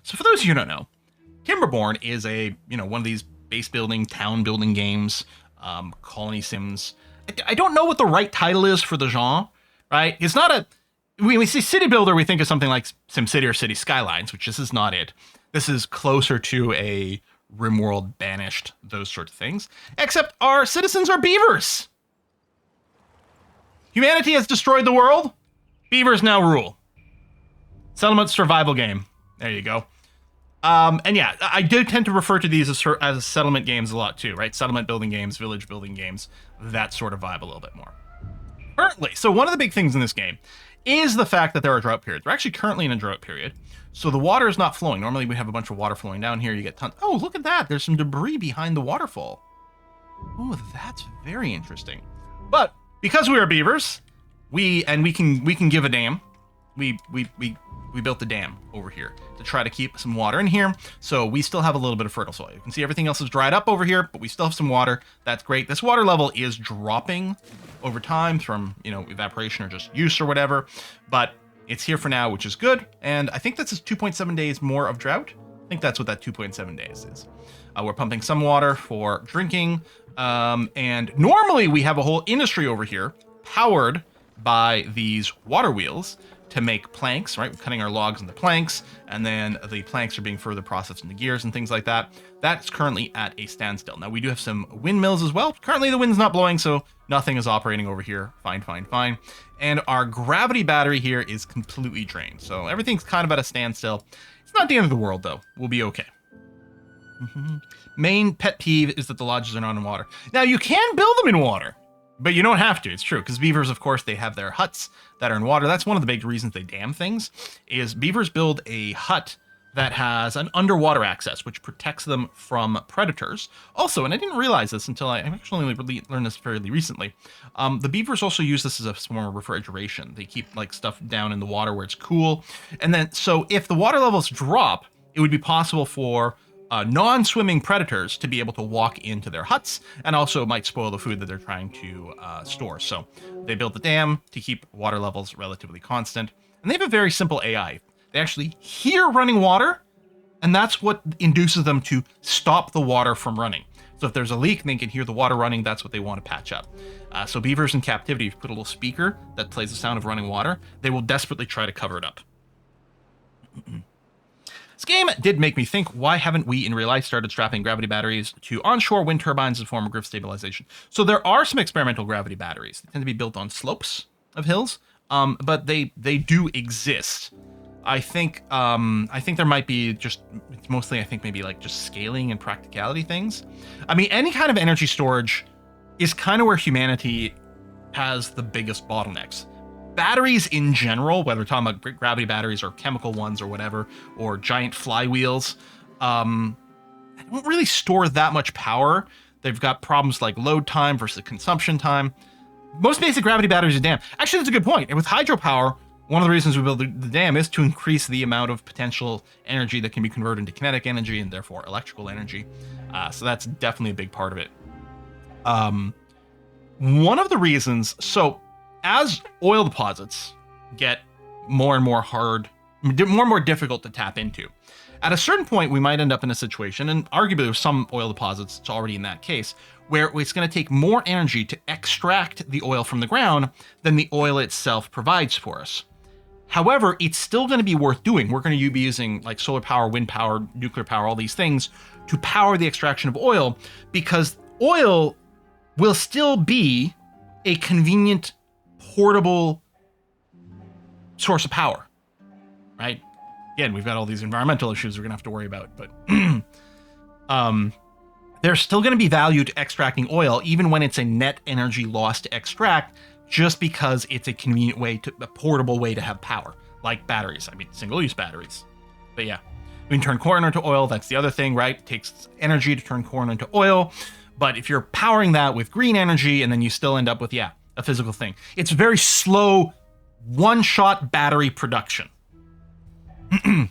So for those of you who don't know, Timberborn is one of these base building, town building games, colony sims. I don't know what the right title is for the genre, right? It's not a... When we see city builder, we think of something like SimCity or City Skylines, which this is not it. This is closer to a RimWorld, Banished, those sorts of things. Except our citizens are beavers. Humanity has destroyed the world. Beavers now rule. Settlement survival game. There you go. And yeah, I do tend to refer to these as settlement games a lot too, right? Settlement building games, village building games, that sort of vibe a little bit more. Currently, so one of the big things in this game is the fact that there are drought periods. We're actually currently in a drought period, so the water is not flowing. Normally we have a bunch of water flowing down here. You get tons. Oh, look at that. There's some debris behind the waterfall. Oh, that's very interesting. But because we are beavers, we can give a damn. We built the dam over here to try to keep some water in here, so we still have a little bit of fertile soil. You can see everything else is dried up over here, but we still have some water. That's great. This water level is dropping over time from, evaporation or just use or whatever, but it's here for now, which is good. And I think this is 2.7 days more of drought. I think that's what that 2.7 days is. We're pumping some water for drinking, and normally we have a whole industry over here powered by these water wheels to make planks, right? We're cutting our logs into planks, and then the planks are being further processed into gears and things like that. That's currently at a standstill. Now, we do have some windmills as well. Currently, the wind's not blowing, so nothing is operating over here. Fine, fine, fine. And our gravity battery here is completely drained, so everything's kind of at a standstill. It's not the end of the world, though. We'll be okay. Main pet peeve is that the lodges are not in water. Now, you can build them in water, but you don't have to. It's true, because beavers, of course, they have their huts that are in water. That's one of the big reasons they dam things, is beavers build a hut that has an underwater access, which protects them from predators. Also, and I didn't realize this until I actually only learned this fairly recently, the beavers also use this as a form of refrigeration. They keep stuff down in the water where it's cool. And then, so if the water levels drop, it would be possible for non-swimming predators to be able to walk into their huts, and also might spoil the food that they're trying to store. So they built the dam to keep water levels relatively constant. And they have a very simple AI. They actually hear running water, and that's what induces them to stop the water from running. So if there's a leak and they can hear the water running, that's what they want to patch up. So beavers in captivity, if you put a little speaker that plays the sound of running water, they will desperately try to cover it up. This game did make me think, why haven't we in real life started strapping gravity batteries to onshore wind turbines as a form of grid stabilization? So there are some experimental gravity batteries. They tend to be built on slopes of hills, but they do exist. I think there might be it's mostly, I think, maybe just scaling and practicality things. I mean, any kind of energy storage is kind of where humanity has the biggest bottlenecks. Batteries in general, whether we're talking about gravity batteries or chemical ones or whatever, or giant flywheels, they don't really store that much power. They've got problems like load time versus consumption time. Most basic gravity batteries are dam. Actually, that's a good point. And with hydropower, one of the reasons we build the dam is to increase the amount of potential energy that can be converted into kinetic energy and therefore electrical energy. So that's definitely a big part of it. One of the reasons, so as oil deposits get more and more difficult to tap into, at a certain point, we might end up in a situation, and arguably with some oil deposits, it's already in that case, where it's going to take more energy to extract the oil from the ground than the oil itself provides for us. However, it's still going to be worth doing. We're going to be using solar power, wind power, nuclear power, all these things to power the extraction of oil, because oil will still be a convenient, portable source of power, right? Again, we've got all these environmental issues we're going to have to worry about, but there's still going to be value to extracting oil, even when it's a net energy loss to extract, just because it's a convenient way a portable way to have power, like batteries. I mean, single-use batteries. But yeah, we can turn corn into oil. That's the other thing, right? It takes energy to turn corn into oil. But if you're powering that with green energy, and then you still end up with, a physical thing. It's very slow, one-shot battery production.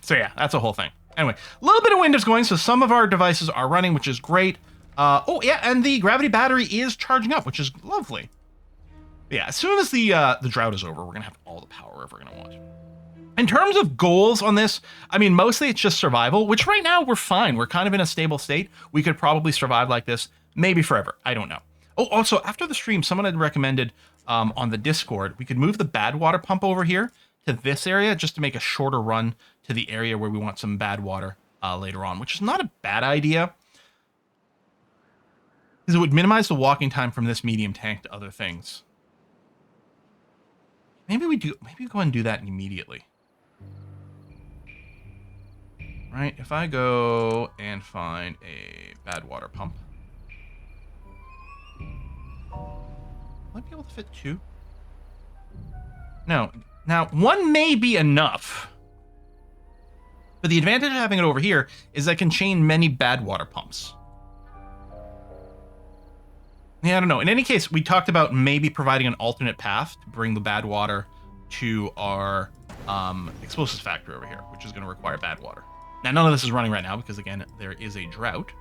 So yeah, that's a whole thing. Anyway, a little bit of wind is going, so some of our devices are running, which is great. Oh yeah, and the gravity battery is charging up, which is lovely. Yeah, as soon as the drought is over, we're gonna have all the power we're ever gonna want. In terms of goals on this, I mean, mostly it's just survival, which right now we're fine. We're kind of in a stable state. We could probably survive like this, maybe forever. I don't know. Oh, also, after the stream, someone had recommended on the Discord, we could move the Badwater pump over here to this area just to make a shorter run to the area where we want some Badwater later on, which is not a bad idea. Because it would minimize the walking time from this medium tank to other things. Maybe we go ahead and do that immediately. Right, if I go and find a Badwater pump. Will I be able to fit 2? No. Now, 1 may be enough. But the advantage of having it over here is I can chain many Badwater pumps. Yeah, I don't know. In any case, we talked about maybe providing an alternate path to bring the Badwater to our explosives factory over here, which is going to require Badwater. Now, none of this is running right now because, again, there is a drought.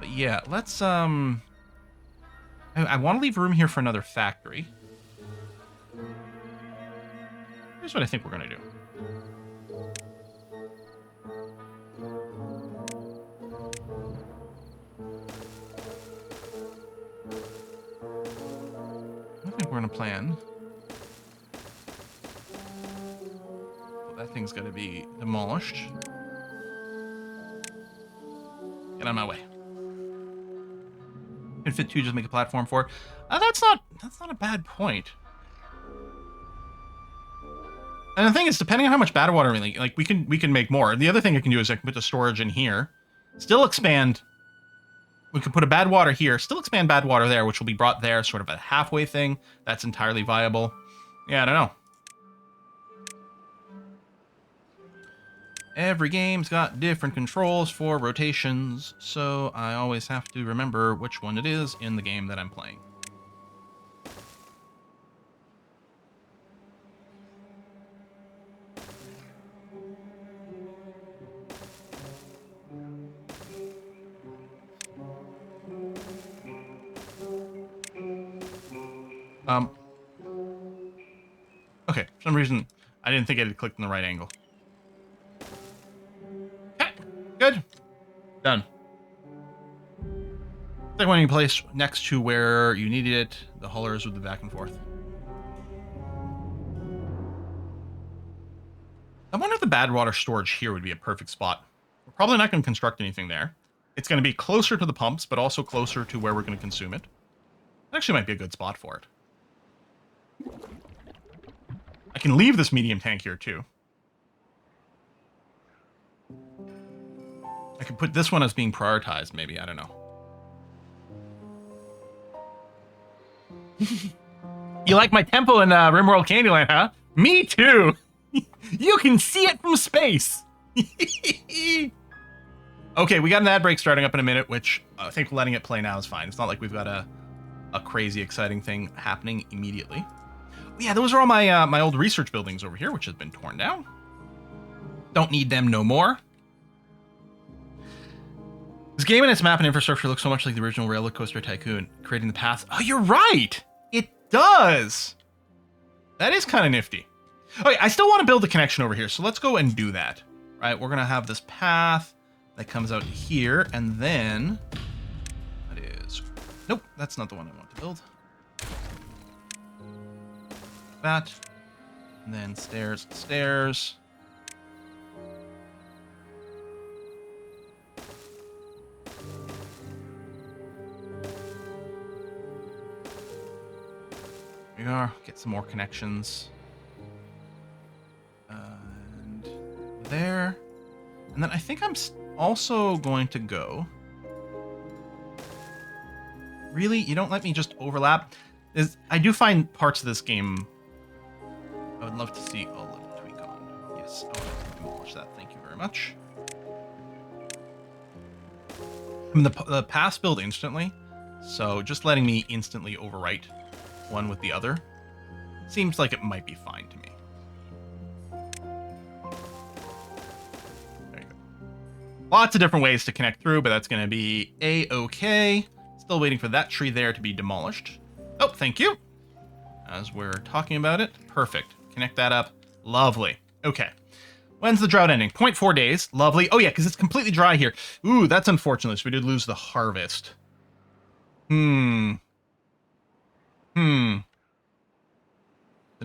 But yeah, let's... I want to leave room here for another factory. Here's what I think we're going to do. I think we're going to plan... That thing's gonna be demolished. Get out of my way. Can fit 2, just make a platform for it. That's not a bad point. And the thing is, depending on how much Badwater we can make more. The other thing I can do is I can put the storage in here, still expand. We can put a Badwater here, still expand Badwater there, which will be brought there, sort of a halfway thing. That's entirely viable. Yeah, I don't know. Every game's got different controls for rotations, so I always have to remember which one it is in the game that I'm playing. Okay, for some reason, I didn't think it had clicked in the right angle. Good. Done. It's like when you place next to where you needed it, the haulers would be back and forth. I wonder if the Badwater storage here would be a perfect spot. We're probably not going to construct anything there. It's going to be closer to the pumps, but also closer to where we're going to consume it. It actually might be a good spot for it. I can leave this medium tank here, too. I could put this one as being prioritized, maybe. I don't know. You like my tempo in RimWorld Candyland, huh? Me too! You can see it from space! Okay, we got an ad break starting up in a minute, which I think letting it play now is fine. It's not like we've got a crazy exciting thing happening immediately. But yeah, those are all my my old research buildings over here, which has been torn down. Don't need them no more. This game and its map and infrastructure looks so much like the original Roller Coaster Tycoon, creating the path. Oh, you're right! It does! That is kind of nifty. Okay, I still want to build a connection over here, so let's go and do that. Right, we're going to have this path that comes out here, and then... That is... Nope, that's not the one I want to build. That. And then stairs, stairs. Here we are. Get some more connections. And there. And then I think I'm also going to go... Really? You don't let me just overlap? I do find parts of this game I would love to see a little tweak on. Yes, I want to demolish that. Thank you very much. I mean, the paths build instantly, so just letting me instantly overwrite one with the other seems like it might be fine to me. There you go. Lots of different ways to connect through, but that's going to be A-okay. Still waiting for that tree there to be demolished. Oh, thank you. as we're talking about it. Perfect. Connect that up. Lovely. Okay. When's the drought ending? 0.4 days. Lovely. Oh, yeah, because it's completely dry here. Ooh, that's unfortunate. So we did lose the harvest. Did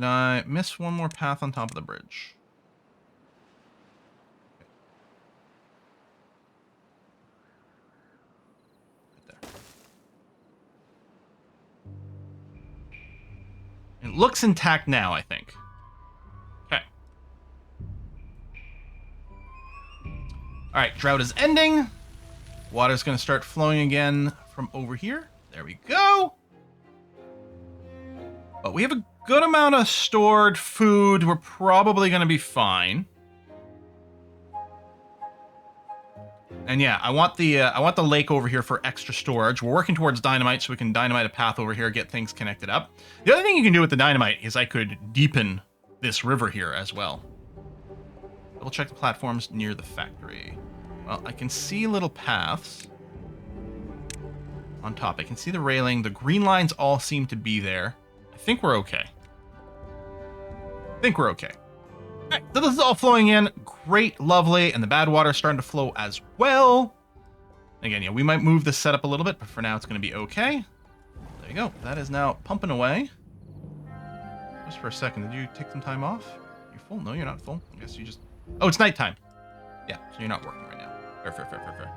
I miss one more path on top of the bridge? Right there. It looks intact now, I think. Okay. All right, drought is ending. Water's going to start flowing again from over here. There we go. But we have a good amount of stored food. We're probably going to be fine. And yeah, I want the lake over here for extra storage. We're working towards dynamite, so we can dynamite a path over here, get things connected up. The other thing you can do with the dynamite is I could deepen this river here as well. Double check the platforms near the factory. Well, I can see little paths on top. I can see the railing. The green lines all seem to be there. I think we're okay. All right, so this is all flowing in. Great, lovely. And the Badwater is starting to flow as well. Again, yeah, we might move this setup a little bit, but for now it's going to be okay. There you go. That is now pumping away. Just for a second, did you take some time off? You're full? No, you're not full. I guess you just... Oh, it's nighttime. Yeah, so you're not working right now. Fair.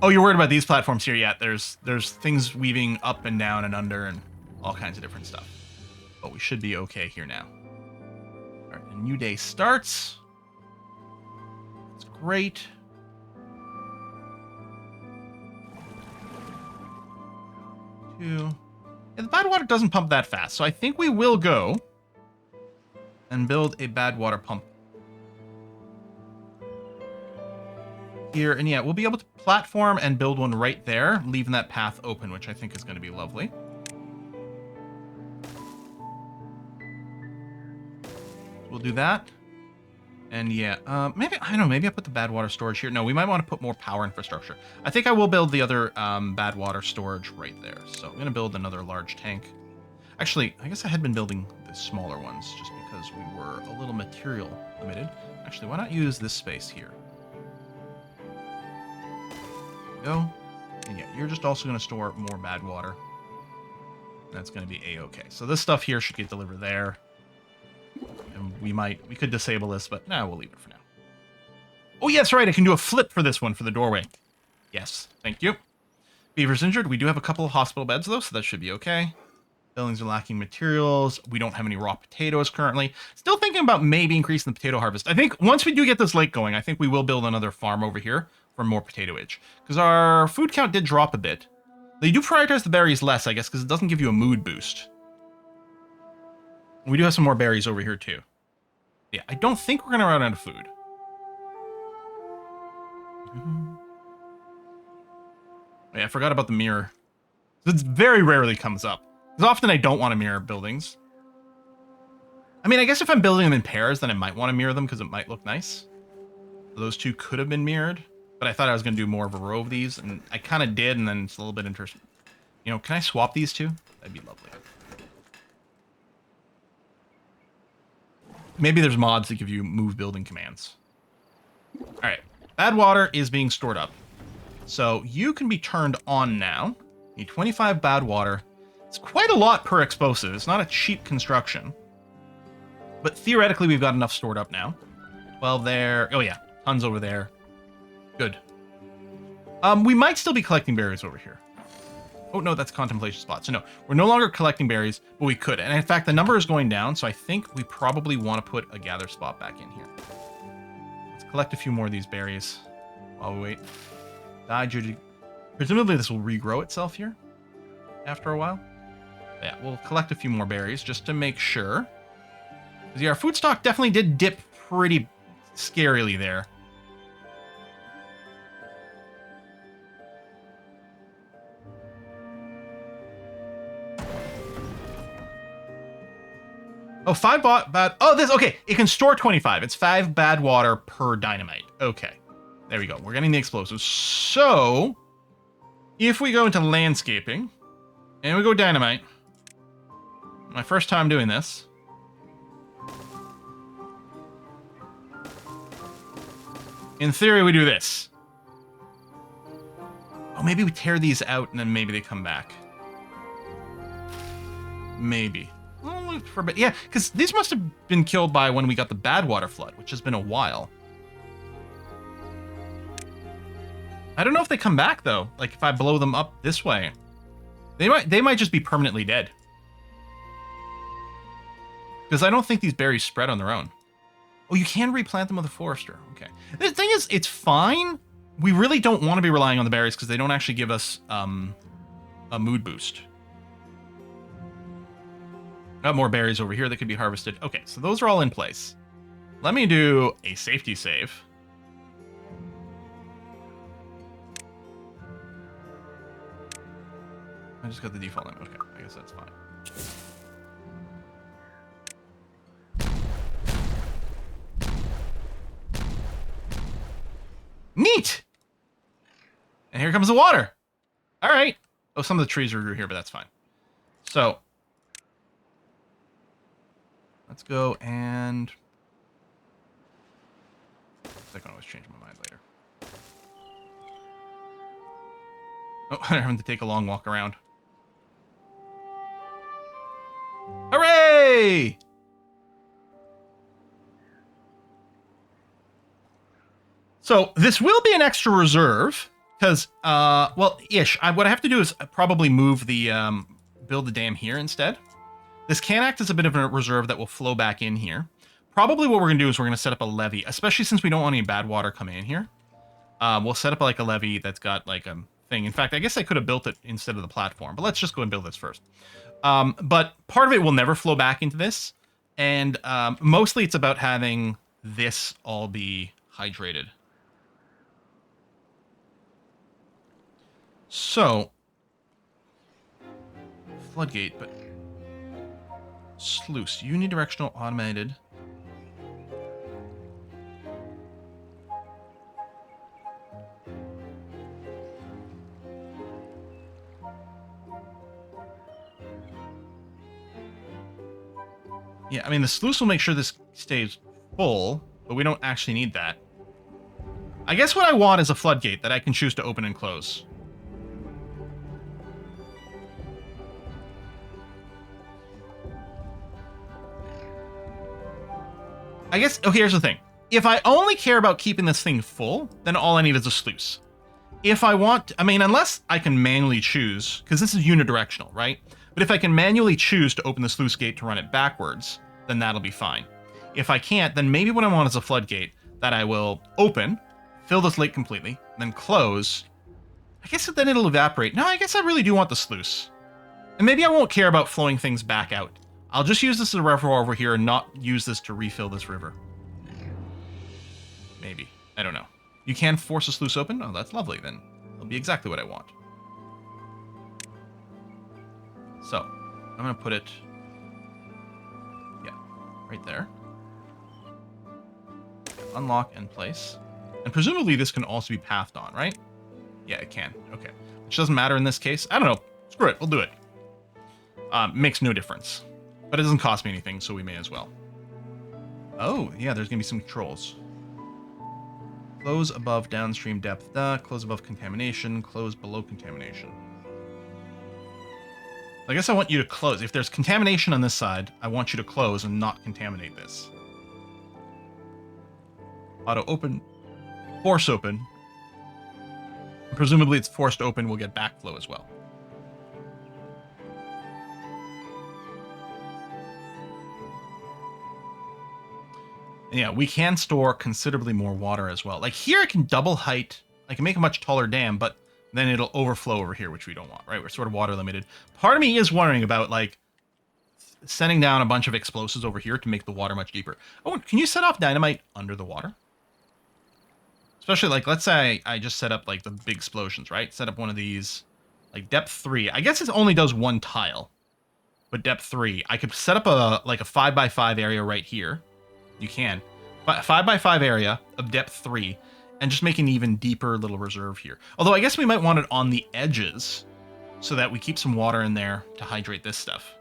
Oh, you're worried about these platforms here? Yeah, there's things weaving up and down and under and all kinds of different stuff. But we should be okay here now. All right, a new day starts. It's great. Yeah, the Badwater doesn't pump that fast, so I think we will go and build a Badwater pump here. And yeah, we'll be able to platform and build one right there, leaving that path open, which I think is going to be lovely. We'll do that. And yeah, maybe, I don't know, maybe I put the Badwater storage here. No, we might want to put more power infrastructure. I think I will build the other Badwater storage right there. So I'm going to build another large tank. Actually, I guess I had been building the smaller ones just because we were a little material limited. Actually, why not use this space here? There we go. And yeah, you're just also going to store more Badwater. That's going to be A-okay. So this stuff here should get delivered there. And we could disable this, but nah, we'll leave it for now. Oh, yes, right. I can do a flip for this one for the doorway. Yes, thank you. Beaver's injured. We do have a couple of hospital beds, though, so that should be okay. Buildings are lacking materials. We don't have any raw potatoes currently. Still thinking about maybe increasing the potato harvest. I think once we do get this lake going, I think we will build another farm over here for more potatoage. Because our food count did drop a bit. They do prioritize the berries less, I guess, because it doesn't give you a mood boost. We do have some more berries over here, too. Yeah, I don't think we're going to run out of food. Yeah, I forgot about the mirror. This very rarely comes up. Because often I don't want to mirror buildings. I mean, I guess if I'm building them in pairs, then I might want to mirror them because it might look nice. Those two could have been mirrored. But I thought I was going to do more of a row of these. And I kind of did, and then it's a little bit interesting. You know, can I swap these two? That'd be lovely. Maybe there's mods that give you move building commands. Alright. Badwater is being stored up. So you can be turned on now. You need 25 Badwater. It's quite a lot per explosive. It's not a cheap construction. But theoretically, we've got enough stored up now. 12 there. Oh yeah, tons over there. Good. We might still be collecting berries over here. Oh no, that's contemplation spot. So no, we're no longer collecting berries, but we could. And in fact, the number is going down, so I think we probably want to put a gather spot back in here. Let's collect a few more of these berries while we wait. Presumably this will regrow itself here after a while. Yeah, we'll collect a few more berries just to make sure. Because yeah, our food stock definitely did dip pretty scarily there. Oh, 5 bad... Oh, this... Okay, it can store 25. It's 5 Badwater per dynamite. Okay. There we go. We're getting the explosives. So... If we go into landscaping, and we go dynamite, my first time doing this. In theory, we do this. Oh, maybe we tear these out and then maybe they come back. Maybe. Yeah, because these must have been killed by when we got the Badwater flood, which has been a while. I don't know if they come back though. Like if I blow them up this way, they might just be permanently dead. Because I don't think these berries spread on their own. Oh, you can replant them with a forester. Okay. The thing is, it's fine. We really don't want to be relying on the berries because they don't actually give us a mood boost. Got more berries over here that could be harvested. Okay, so those are all in place. Let me do a safety save. I just got the default name. Okay, I guess that's fine. Neat! And here comes the water. All right. Oh, some of the trees are here, but that's fine. So, let's go and... I can always change my mind later. Oh, I'm having to take a long walk around. Hooray! So this will be an extra reserve because, well, ish. What I have to do is probably move the, build the dam here instead. This can act as a bit of a reserve that will flow back in here. Probably what we're going to do is we're going to set up a levee, especially since we don't want any bad water coming in here. We'll set up like a levee that's got like a thing. In fact, I guess I could have built it instead of the platform, but let's just go and build this first. But part of it will never flow back into this. And mostly it's about having this all be hydrated. So, floodgate, but sluice, unidirectional automated. Yeah, I mean, the sluice will make sure this stays full, but we don't actually need that. I guess what I want is a floodgate that I can choose to open and close. I guess, okay, here's the thing. If I only care about keeping this thing full, then all I need is a sluice. If I want, I mean, unless I can manually choose, because this is unidirectional, right? But if I can manually choose to open the sluice gate to run it backwards, then that'll be fine. If I can't, then maybe what I want is a floodgate that I will open, fill this lake completely, then close. I guess then it'll evaporate. No, I guess I really do want the sluice. And maybe I won't care about flowing things back out. I'll just use this as a reservoir over here and not use this to refill this river. Maybe. I don't know. You can force a sluice open? Oh, that's lovely then. It'll be exactly what I want. So, I'm going to put it... yeah, right there. Unlock and place. And presumably this can also be pathed on, right? Yeah, it can. Okay. Which doesn't matter in this case. I don't know. Screw it. We'll do it. Makes no difference. But it doesn't cost me anything, so we may as well. Oh, yeah, there's going to be some controls. Close above downstream depth, close above contamination, close below contamination. I guess I want you to close. If there's contamination on this side, I want you to close and not contaminate this. Auto open, force open. Presumably it's forced open, we'll get backflow as well. Yeah, we can store considerably more water as well. Like here I can double height. I can make a much taller dam, but then it'll overflow over here, which we don't want, right? We're sort of water limited. Part of me is wondering about like sending down a bunch of explosives over here to make the water much deeper. Oh, can you set off dynamite under the water? Especially like, let's say I just set up like the big explosions, right? Set up one of these, like depth 3. I guess it only does one tile, but depth 3. I could set up a like a 5x5 area right here. You can. 5x5 area of depth 3. And just make an even deeper little reserve here. Although I guess we might want it on the edges so that we keep some water in there to hydrate this stuff.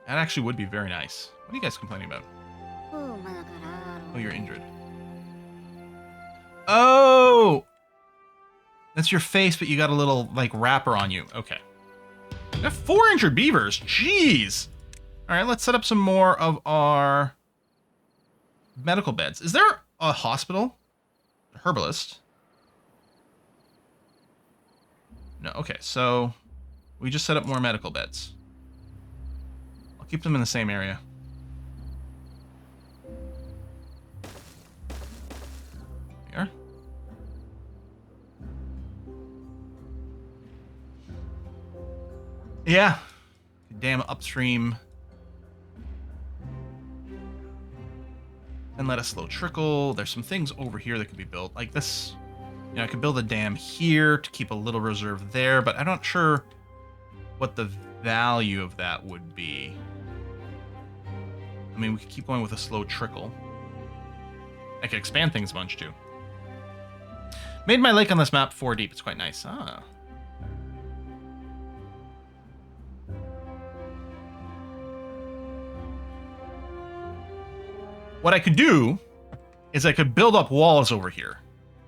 That actually would be very nice. What are you guys complaining about? Oh, you're injured. Oh! That's your face, but you got a little, like, wrapper on you. Okay. We got 4 injured beavers. Jeez! Alright, let's set up some more of our medical beds. Is there a hospital? A herbalist? No, okay, so we just set up more medical beds. I'll keep them in the same area. There. Yeah. Damn upstream. And let a slow trickle. There's some things over here that could be built. Like this. You know, I could build a dam here to keep a little reserve there, but I'm not sure what the value of that would be. I mean, we could keep going with a slow trickle. I could expand things a bunch, too. Made my lake on this map 4 deep. It's quite nice. Ah. What I could do is I could build up walls over here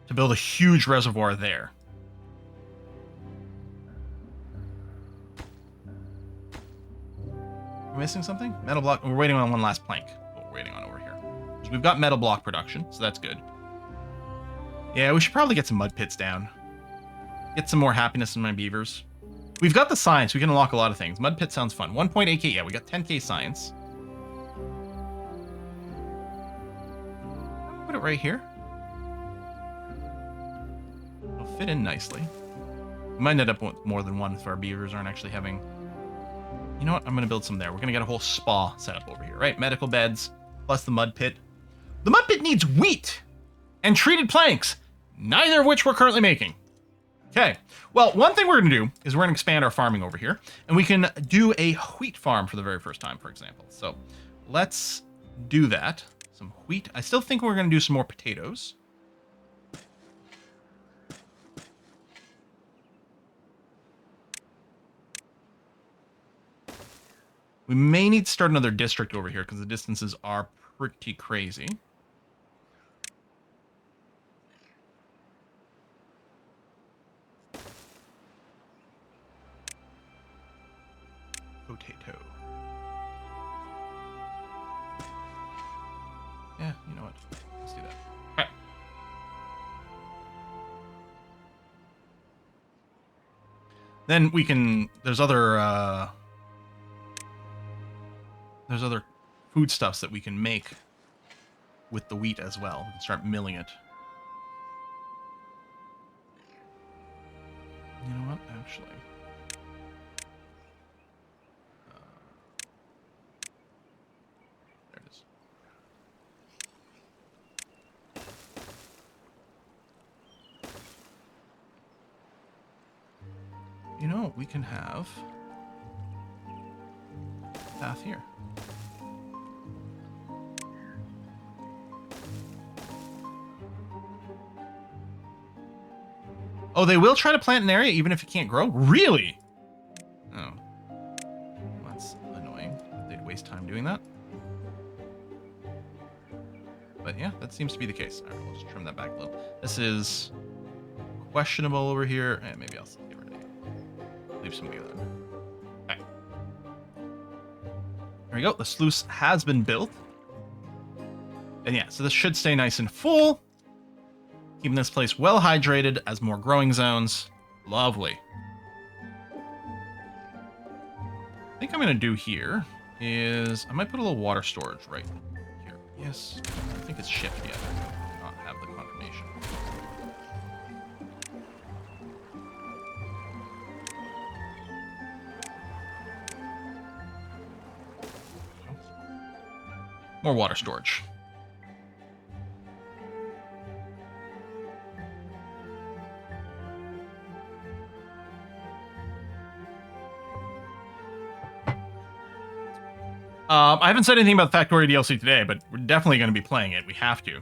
to build a huge reservoir there. We're missing something? Metal block. We're waiting on one last plank. What we're waiting on over here. So we've got metal block production, so that's good. Yeah, we should probably get some mud pits down. Get some more happiness in my beavers. We've got the science. We can unlock a lot of things. Mud pit sounds fun. 1.8k. Yeah, we got 10k science. Put it right here. It'll fit in nicely. We might end up with more than one if our beavers aren't actually having... You know what? I'm going to build some there. We're going to get a whole spa set up over here, right? Medical beds, plus the mud pit. The mud pit needs wheat and treated planks, neither of which we're currently making. Okay. Well, one thing we're going to do is we're going to expand our farming over here, and we can do a wheat farm for the very first time, for example. So let's do that. Some wheat. I still think we're going to do some more potatoes. We may need to start another district over here because the distances are pretty crazy. Potato. Yeah, you know what? Let's do that. All right. Then we can... There's other foodstuffs that we can make with the wheat as well. We can start milling it. You know what? Actually... there it is. You know, we can have a path here. Oh, they will try to plant an area even if it can't grow? Really? Oh. That's annoying. They'd waste time doing that. But yeah, that seems to be the case. Alright, we'll just trim that back a little. This is questionable over here. And maybe I'll get rid of it. Leave some together. Okay. There we go. The sluice has been built. And yeah, so this should stay nice and full. Keeping this place well hydrated as more growing zones. Lovely. I think I'm going to do here is I might put a little water storage right here. Yes, I think it's shift yet. I do not have the confirmation. More water storage. I haven't said anything about the Factorio DLC today, but we're definitely going to be playing it. We have to.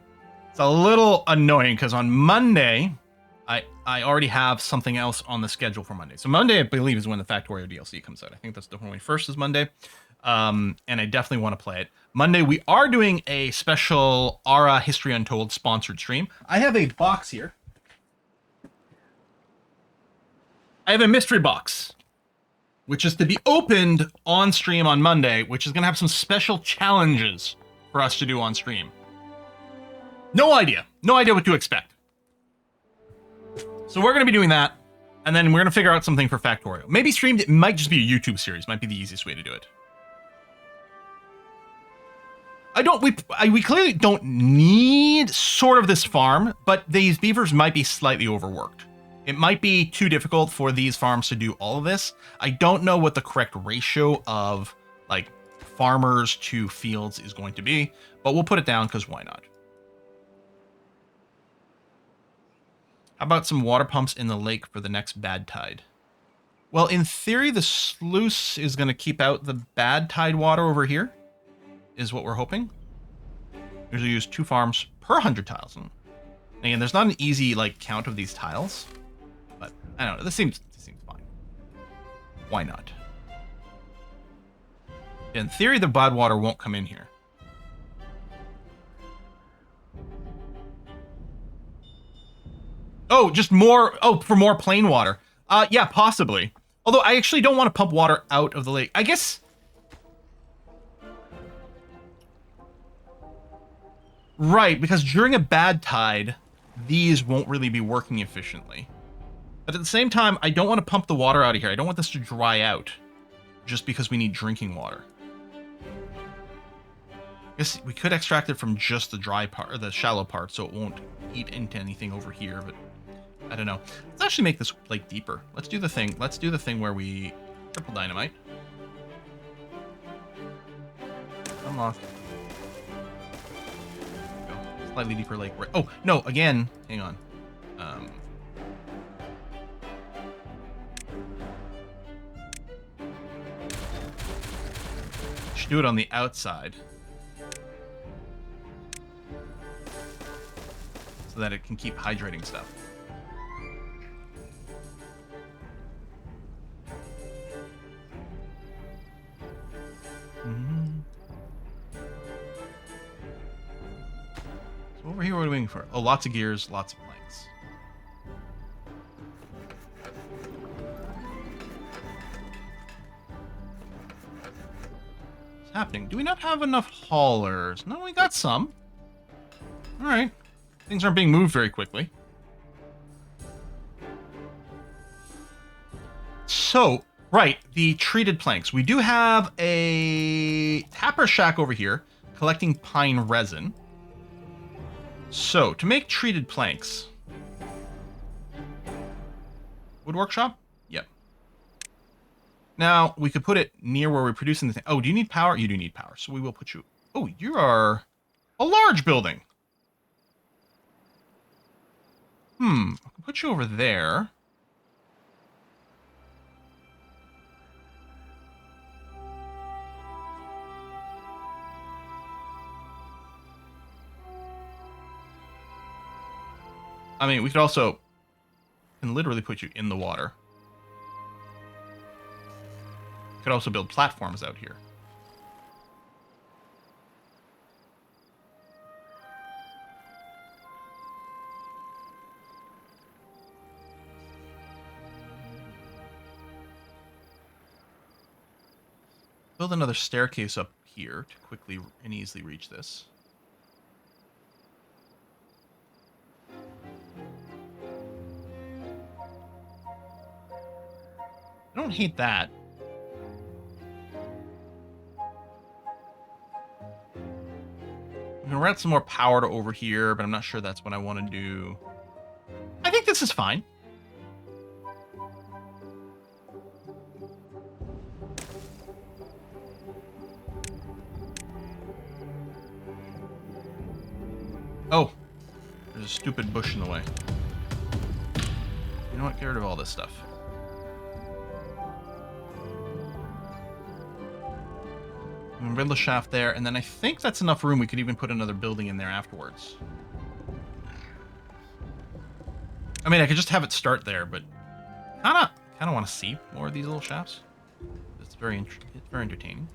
It's a little annoying because on Monday, I already have something else on the schedule for Monday. So Monday, I believe, is when the Factorio DLC comes out. I think that's the 21st is Monday. And I definitely want to play it. Monday, we are doing a special Ara History Untold sponsored stream. I have a box here. I have a mystery box, which is to be opened on stream on Monday, which is going to have some special challenges for us to do on stream. No idea. No idea what to expect. So we're going to be doing that, and then we're going to figure out something for Factorio. Maybe streamed, it might just be a YouTube series. Might be the easiest way to do it. We clearly don't need sort of this farm, but these beavers might be slightly overworked. It might be too difficult for these farms to do all of this. I don't know what the correct ratio of like farmers to fields is going to be, but we'll put it down because why not? How about some water pumps in the lake for the next bad tide? Well, in theory, the sluice is going to keep out the bad tide water over here, is what we're hoping. Usually use 2 farms per 100 tiles. And again, there's not an easy like count of these tiles. But I don't know. This seems fine. Why not? In theory, the Badwater won't come in here. Oh, just more. Oh, for more plain water. Yeah, possibly. Although I actually don't want to pump water out of the lake. I guess. Right, because during a bad tide, these won't really be working efficiently. But at the same time, I don't want to pump the water out of here. I don't want this to dry out just because we need drinking water. I guess we could extract it from just the dry part, or the shallow part, so it won't eat into anything over here, but I don't know. Let's actually make this lake deeper. Let's do the thing. Let's do the thing where we triple dynamite. Unlock. Go. Slightly deeper lake. Oh, no, again. Hang on. Should do it on the outside. So that it can keep hydrating stuff. So over here, what are we waiting for? Oh, lots of gears, lots of planks. What's happening? Do we not have enough haulers? No, we got some. All right. Things aren't being moved very quickly. So, right, the treated planks. We do have a tapper shack over here collecting pine resin. So, to make treated planks. Wood workshop? Yep. Now, we could put it near where we're producing the thing. Oh, do you need power? You do need power. So we will put you... Oh, you are a large building. I can put you over there. I mean, we could also can literally put you in the water. Could also build platforms out here. Build another staircase up here to quickly and easily reach this. I don't hate that. I'm gonna route some more power to over here, but I'm not sure that's what I want to do. I think this is fine. Oh, there's a stupid bush in the way. You know what? Get rid of all this stuff. can build the shaft there, and then I think that's enough room. We could even put another building in there afterwards. I mean, I could just have it start there, but kind of want to see more of these little shafts. It's very entertaining.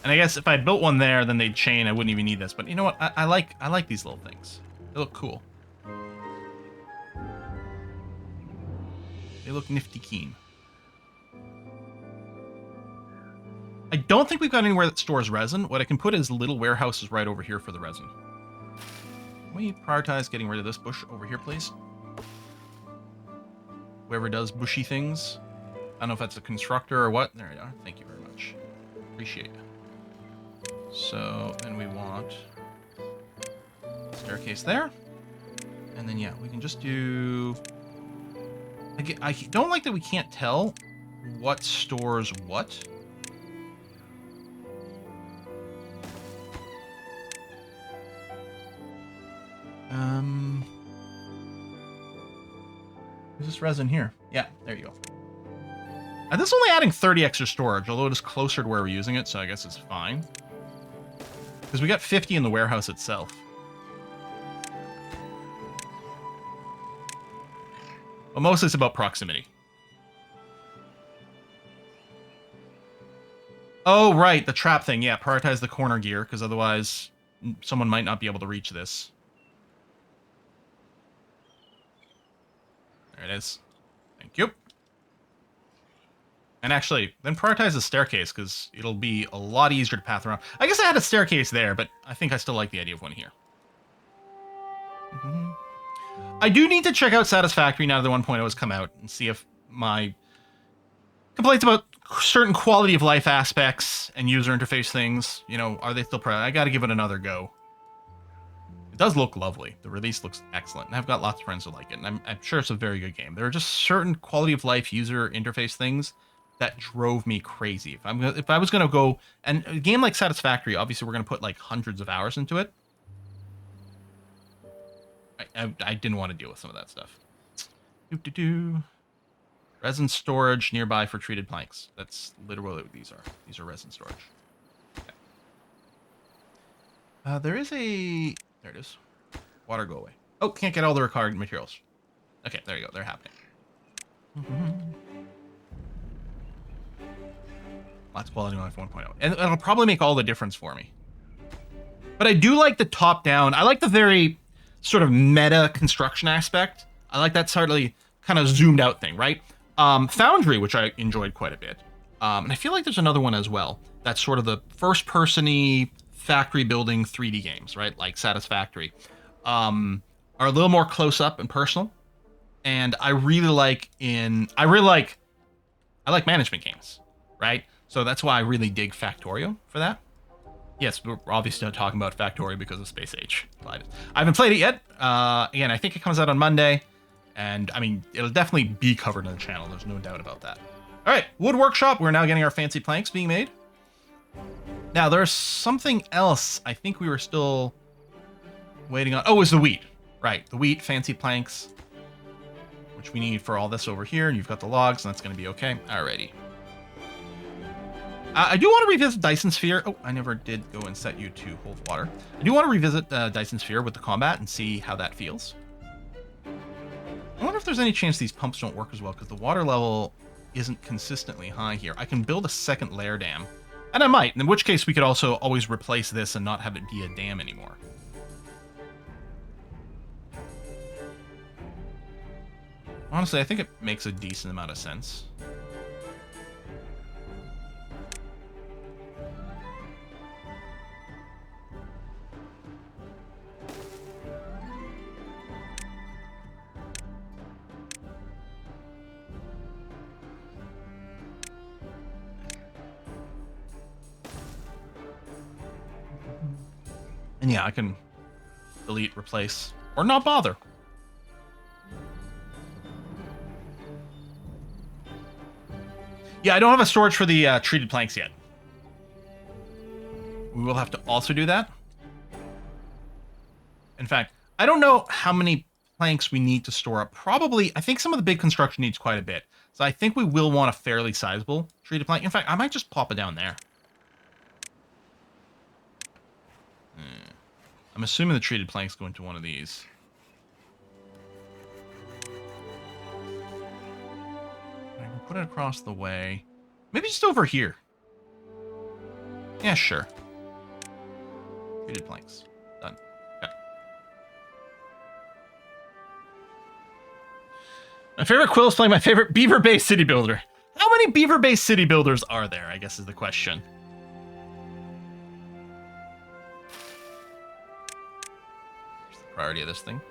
And I guess if I built one there, then they'd chain. I wouldn't even need this. But you know what? I like these little things. They look cool. They look nifty keen. I don't think we've got anywhere that stores resin. What I can put is little warehouses right over here for the resin. Can we prioritize getting rid of this bush over here, please? Whoever does bushy things. I don't know if that's a constructor or what. There you are. Thank you very much. Appreciate it. So then we want staircase there. And then, yeah, we can just do... I don't like that we can't tell what stores what. Is this resin here? Yeah, there you go. This is only adding 30 extra storage, although it is closer to where we're using it, so I guess it's fine. Because we got 50 in the warehouse itself. But mostly it's about proximity. Oh, right, the trap thing. Yeah, prioritize the corner gear, because otherwise someone might not be able to reach this. There it is. Thank you. And actually, then prioritize the staircase, because it'll be a lot easier to path around. I guess I had a staircase there, but I think I still like the idea of one here. I do need to check out Satisfactory now that the 1.0 has come out, and see if my complaints about certain quality of life aspects and user interface things, you know, are they still present? I gotta give it another go. It does look lovely. The release looks excellent, and I've got lots of friends who like it, and I'm sure it's a very good game. There are just certain quality of life user interface things that drove me crazy. If I was gonna go, and a game like Satisfactory, obviously we're gonna put like hundreds of hours into it. I didn't want to deal with some of that stuff. Resin storage nearby for treated planks. That's literally what these are. These are resin storage. Okay. There is a... There it is. Water, go away. Oh, can't get all the required materials. Okay, there you go. They're happening. Lots of quality of life 1.0. And it'll probably make all the difference for me. But I do like the top-down. I like the very sort of meta construction aspect. I like that slightly kind of zoomed out thing, right? Foundry, which I enjoyed quite a bit. And I feel like there's another one as well. That's sort of the first-person-y factory building 3D games, right? Like Satisfactory. Are a little more close-up and personal. And I like management games, right? So that's why I really dig Factorio for that. Yes, we're obviously not talking about Factorio because of Space Age. I haven't played it yet. Again, I think it comes out on Monday. And, I mean, it'll definitely be covered on the channel. There's no doubt about that. All right, Wood Workshop. We're now getting our fancy planks being made. Now, there's something else I think we were still waiting on. Oh, it was the wheat. Right, the wheat, fancy planks, which we need for all this over here. And you've got the logs, and that's going to be okay. Alrighty. I do want to revisit Dyson Sphere. Oh, I never did go and set you to hold water. I do want to revisit Dyson Sphere with the combat and see how that feels. I wonder if there's any chance these pumps don't work as well, because the water level isn't consistently high here. I can build a second layer dam, and I might, in which case we could also always replace this and not have it be a dam anymore. Honestly, I think it makes a decent amount of sense. And yeah, I can delete, replace, or not bother. Yeah, I don't have a storage for the treated planks yet. We will have to also do that. In fact, I don't know how many planks we need to store up. Probably, I think some of the big construction needs quite a bit. So I think we will want a fairly sizable treated plank. In fact, I might just pop it down there. I'm assuming the treated planks go into one of these. I can put it across the way. Maybe just over here. Yeah, sure. Treated planks. Done. Okay. My favorite quill is playing my favorite beaver-based city builder. How many beaver-based city builders are there, I guess is the question. Here's the priority of this thing.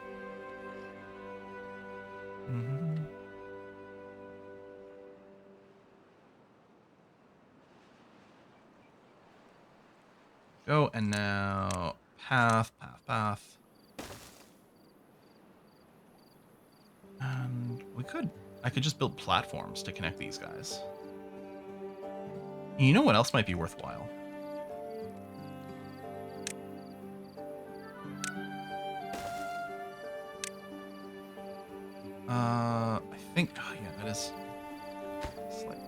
Go, and now path. And I could just build platforms to connect these guys. You know what else might be worthwhile? I think, oh yeah, that is slightly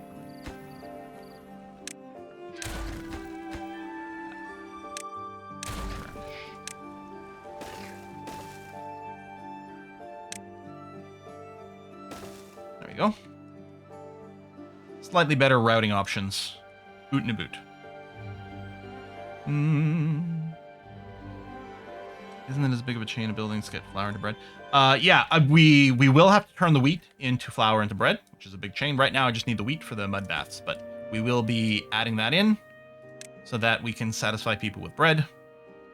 There we go. Slightly better routing options. Boot and a boot. Isn't it as big of a chain of buildings to get flour into bread? Yeah, we will have to turn the wheat into flour into bread, which is a big chain. Right now, I just need the wheat for the mud baths, but we will be adding that in so that we can satisfy people with bread.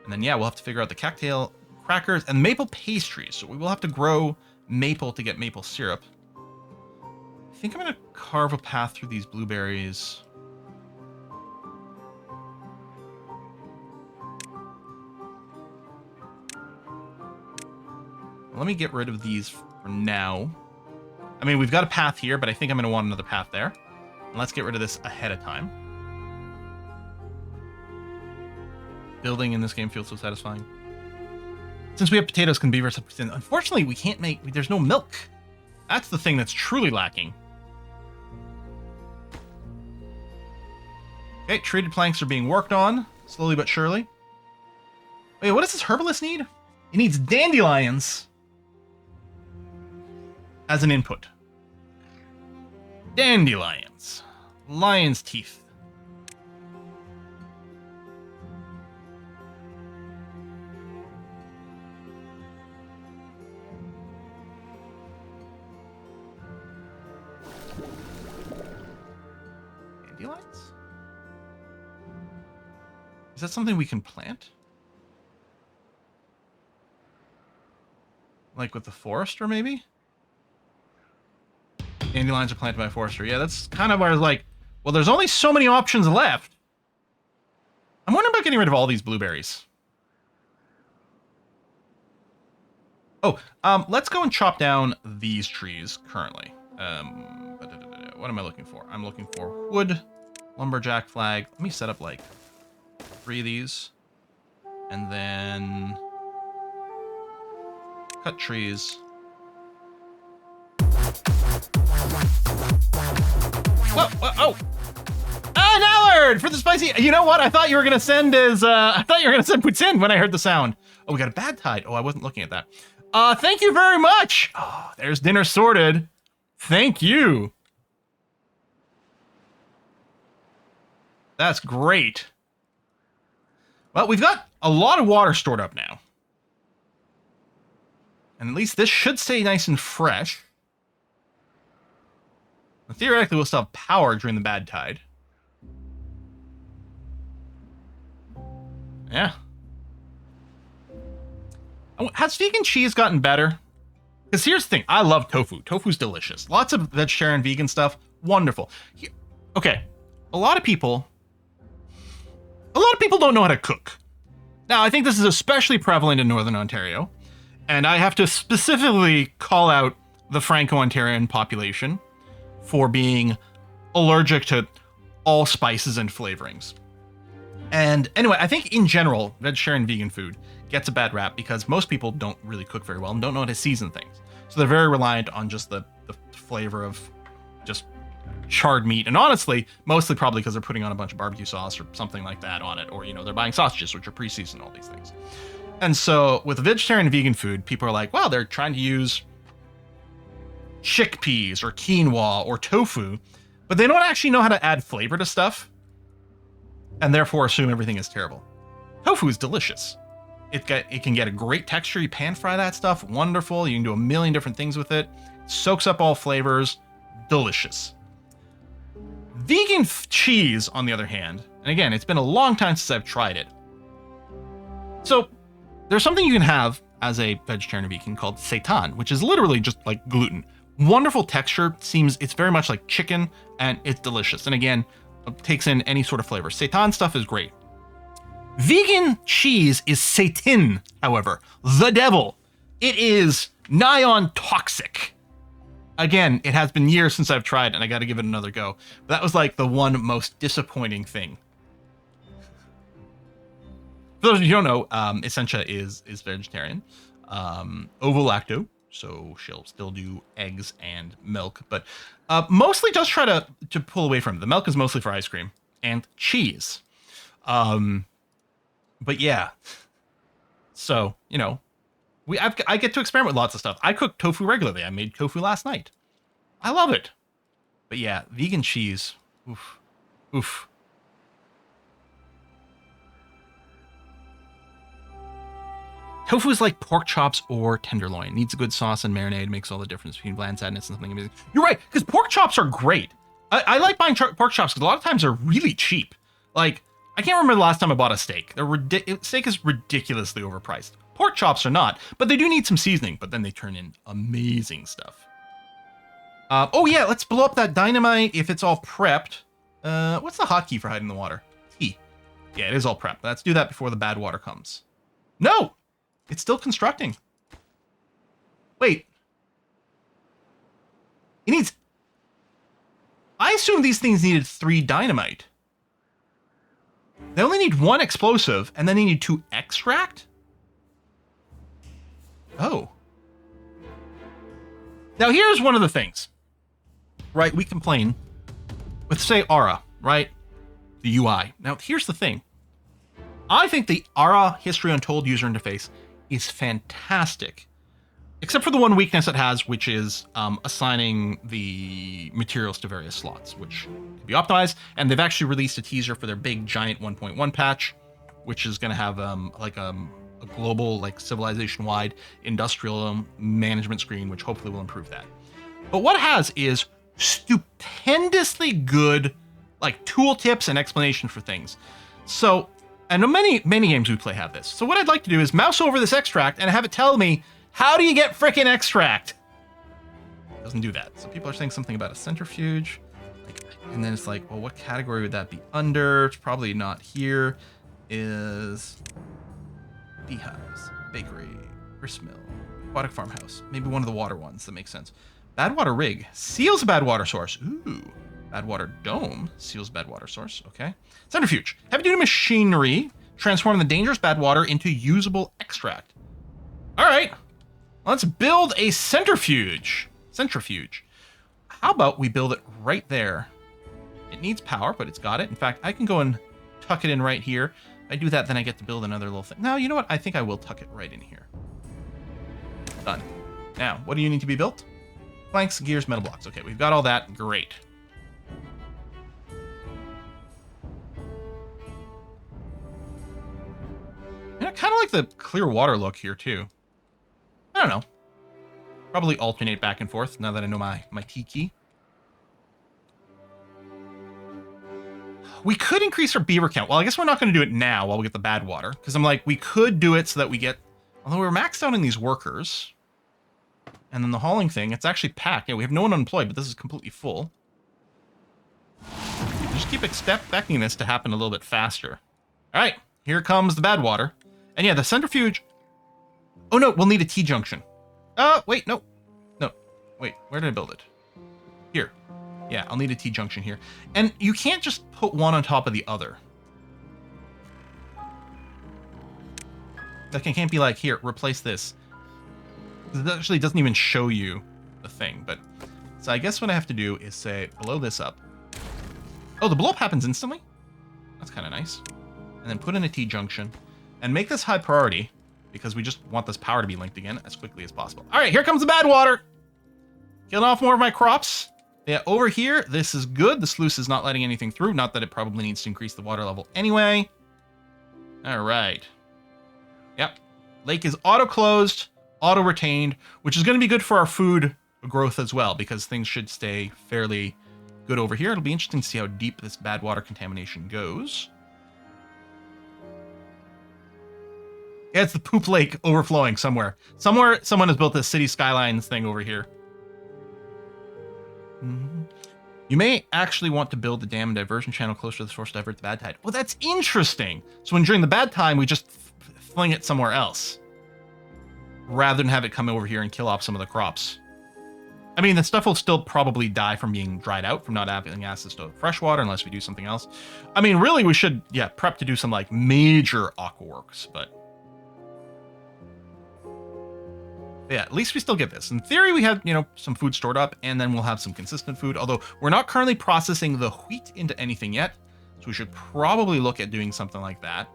And then, yeah, we'll have to figure out the cattail crackers and maple pastries. So we will have to grow maple to get maple syrup. I think I'm going to carve a path through these blueberries. Let me get rid of these for now. I mean, we've got a path here, but I think I'm going to want another path there. And let's get rid of this ahead of time. Building in this game feels so satisfying. Since we have potatoes, can beavers have... Unfortunately, we can't make... There's no milk. That's the thing that's truly lacking. Okay, treated planks are being worked on, slowly but surely. Wait, what does this herbalist need? It needs dandelions as an input. Dandelions. Lion's teeth. Dandelions? Is that something we can plant? Like with the forester, maybe? Dandelions are planted by a forester. Yeah, that's kind of where I was like, well, there's only so many options left. I'm wondering about getting rid of all these blueberries. Oh, let's go and chop down these trees currently. What am I looking for? I'm looking for wood, lumberjack flag. Let me set up like 3 of these. And then cut trees. Whoa, oh! Ah, an Allard for the spicy. You know what? I thought you were gonna send Poutine when I heard the sound. Oh, we got a bad tide. Oh, I wasn't looking at that. Thank you very much. Oh, there's dinner sorted. Thank you. That's great. Well, we've got a lot of water stored up now. And at least this should stay nice and fresh. And theoretically, we'll still have power during the bad tide. Yeah. Has vegan cheese gotten better? Because here's the thing. I love tofu. Tofu's delicious. Lots of vegetarian, vegan stuff. Wonderful. Okay. A lot of people don't know how to cook. Now, I think this is especially prevalent in Northern Ontario. And I have to specifically call out the Franco-Ontarian population for being allergic to all spices and flavorings. And anyway, I think in general, vegetarian vegan food gets a bad rap because most people don't really cook very well and don't know how to season things. So they're very reliant on just the flavor of just charred meat. And honestly, mostly probably because they're putting on a bunch of barbecue sauce or something like that on it. Or, you know, they're buying sausages, which are pre-seasoned, all these things. And so with vegetarian and vegan food, people are like, well, they're trying to use chickpeas or quinoa or tofu, but they don't actually know how to add flavor to stuff, and therefore assume everything is terrible. Tofu is delicious. It can get a great texture. You pan fry that stuff, wonderful. You can do a million different things with it. Soaks up all flavors, delicious. Vegan cheese, on the other hand, and again, it's been a long time since I've tried it. So there's something you can have as a vegetarian or vegan called seitan, which is literally just like gluten. Wonderful texture, it's very much like chicken, and it's delicious. And again, it takes in any sort of flavor. Seitan stuff is great. Vegan cheese is seitan, however, the devil. It is nigh on toxic. Again, it has been years since I've tried, and I got to give it another go. But that was like the one most disappointing thing. For those of you who don't know, Essentia is vegetarian, ovo-lacto, so she'll still do eggs and milk, but mostly does try to pull away from it. The milk is mostly for ice cream and cheese. But yeah, so, you know, I get to experiment with lots of stuff. I cook tofu regularly. I made tofu last night. I love it. But yeah, vegan cheese, oof, oof. Tofu is like pork chops or tenderloin. Needs a good sauce and marinade. Makes all the difference between bland sadness and something amazing. You're right, because pork chops are great. I like buying pork chops because a lot of times they're really cheap. Like, I can't remember the last time I bought a steak. Steak is ridiculously overpriced. Pork chops are not, but they do need some seasoning, but then they turn in amazing stuff. Oh yeah, let's blow up that dynamite if it's all prepped. What's the hotkey for hiding the water? T. Yeah, it is all prepped. Let's do that before the bad water comes. No! It's still constructing. Wait. It needs... I assume these things needed 3 dynamite. They only need 1 explosive, and then they need 2 extract? Oh. Now here's one of the things. Right, we complain with, say, Aura, right? The UI. Now here's the thing. I think the Aura History Untold user interface is fantastic. Except for the one weakness it has, which is assigning the materials to various slots, which can be optimized. And they've actually released a teaser for their big giant 1.1 patch, which is going to have like a global, like civilization-wide industrial management screen, which hopefully will improve that. But what it has is stupendously good, like, tooltips and explanation for things. So, and many games we play have this. So what I'd like to do is mouse over this extract and have it tell me, how do you get frickin' extract? It doesn't do that. So people are saying something about a centrifuge. And then it's like, well, what category would that be under? It's probably not here. Is beehives, bakery, gristmill, aquatic farmhouse. Maybe one of the water ones. That makes sense. Badwater rig seals a bad water source. Ooh. Badwater dome seals bad water source. Okay. Centrifuge. Heavy-duty machinery transform the dangerous bad water into usable extract. All right. Let's build a centrifuge. How about we build it right there? It needs power, but it's got it. In fact, I can go and tuck it in right here. If I do that, then I get to build another little thing. Now, you know what? I think I will tuck it right in here. Done. Now, what do you need to be built? Planks, gears, metal blocks. Okay, we've got all that. Great. And I kind of like the clear water look here, too. I don't know. Probably alternate back and forth now that I know my T key. We could increase our beaver count. Well, I guess we're not going to do it now while we get the bad water. Because I'm like, we could do it so that we get... Although we're maxed out in these workers. And then the hauling thing, it's actually packed. Yeah, we have no one unemployed, but this is completely full. Just keep expecting this to happen a little bit faster. All right, here comes the bad water. And yeah, the centrifuge... Oh, no, we'll need a T-junction. Wait, no. No, wait, where did I build it? Here. Yeah, I'll need a T-junction here. And you can't just put one on top of the other. Like, it can't be like, here, replace this. It actually doesn't even show you the thing, but So I guess what I have to do is say blow this up. Oh, the blow up happens instantly? That's kind of nice. And then put in a T-junction and make this high priority because we just want this power to be linked again as quickly as possible. All right, here comes the Badwater. Killing off more of my crops. Yeah, over here, this is good. The sluice is not letting anything through. Not that it probably needs to increase the water level anyway. All right. Yep. Lake is auto-closed, auto-retained, which is going to be good for our food growth as well, because things should stay fairly good over here. It'll be interesting to see how deep this bad water contamination goes. Yeah, it's the poop lake overflowing somewhere. Somewhere, someone has built this city skylines thing over here. You may actually want to build the dam and diversion channel closer to the source to divert the bad tide. Well, that's interesting. So when during the bad time, we just fling it somewhere else, rather than have it come over here and kill off some of the crops. I mean, the stuff will still probably die from being dried out, from not having access to fresh water, unless we do something else. I mean, really, we should, yeah, prep to do some, like, major aqua works, but yeah, at least we still get this. In theory, we have, you know, some food stored up, and then we'll have some consistent food, although we're not currently processing the wheat into anything yet, so we should probably look at doing something like that.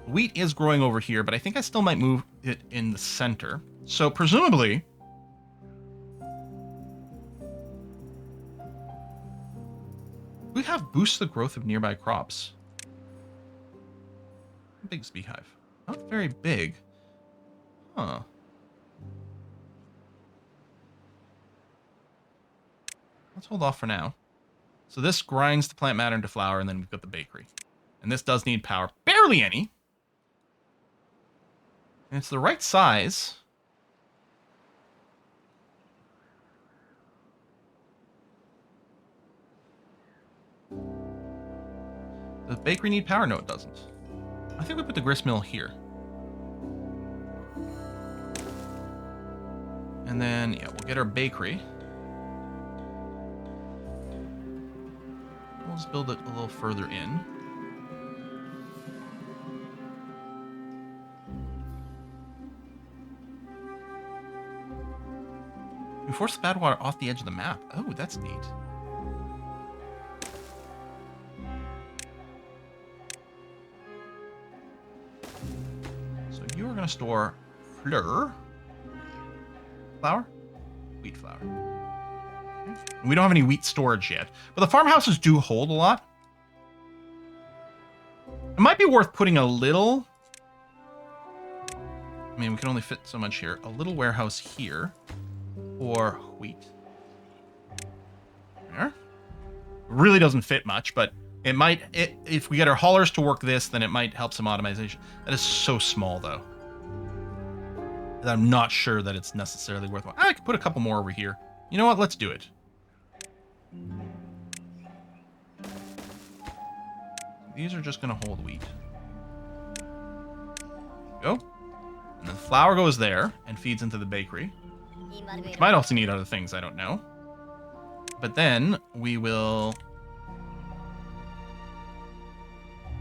Wheat is growing over here, but I think I still might move it in the center. So presumably, we have boost the growth of nearby crops. How big is beehive? Not very big. Huh. Let's hold off for now. So this grinds the plant matter into flour, and then we've got the bakery. And this does need power. Barely any. And it's the right size. Does the bakery need power? No, it doesn't. I think we put the grist mill here. And then, yeah, we'll get our bakery. We'll just build it a little further in. We force the bad water off the edge of the map. Oh, that's neat. So you are going to store flour. Wheat flour. Okay. We don't have any wheat storage yet, but the farmhouses do hold a lot. It might be worth putting a little... I mean, we can only fit so much here. A little warehouse here. Or wheat. There. Really doesn't fit much, but it might... if we get our haulers to work this, then it might help some automation. That is so small, though. I'm not sure that it's necessarily worthwhile. I could put a couple more over here. You know what? Let's do it. These are just going to hold wheat. Go. And then flour goes there and feeds into the bakery. Which might also need other things, I don't know. But then we will...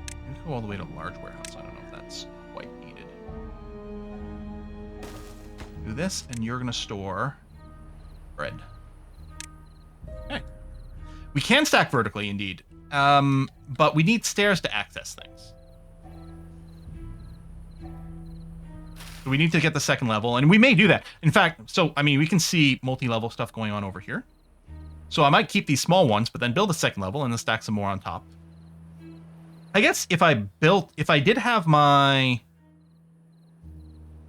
we can go all the way to a large warehouse. I don't know if that's quite needed. Do this, and you're going to store bread. Okay. We can stack vertically, indeed. But we need stairs to access things. So we need to get the second level, and we may do that. In fact, so, I mean, we can see multi-level stuff going on over here. So I might keep these small ones, but then build a second level and then stack some more on top. I guess if I did have my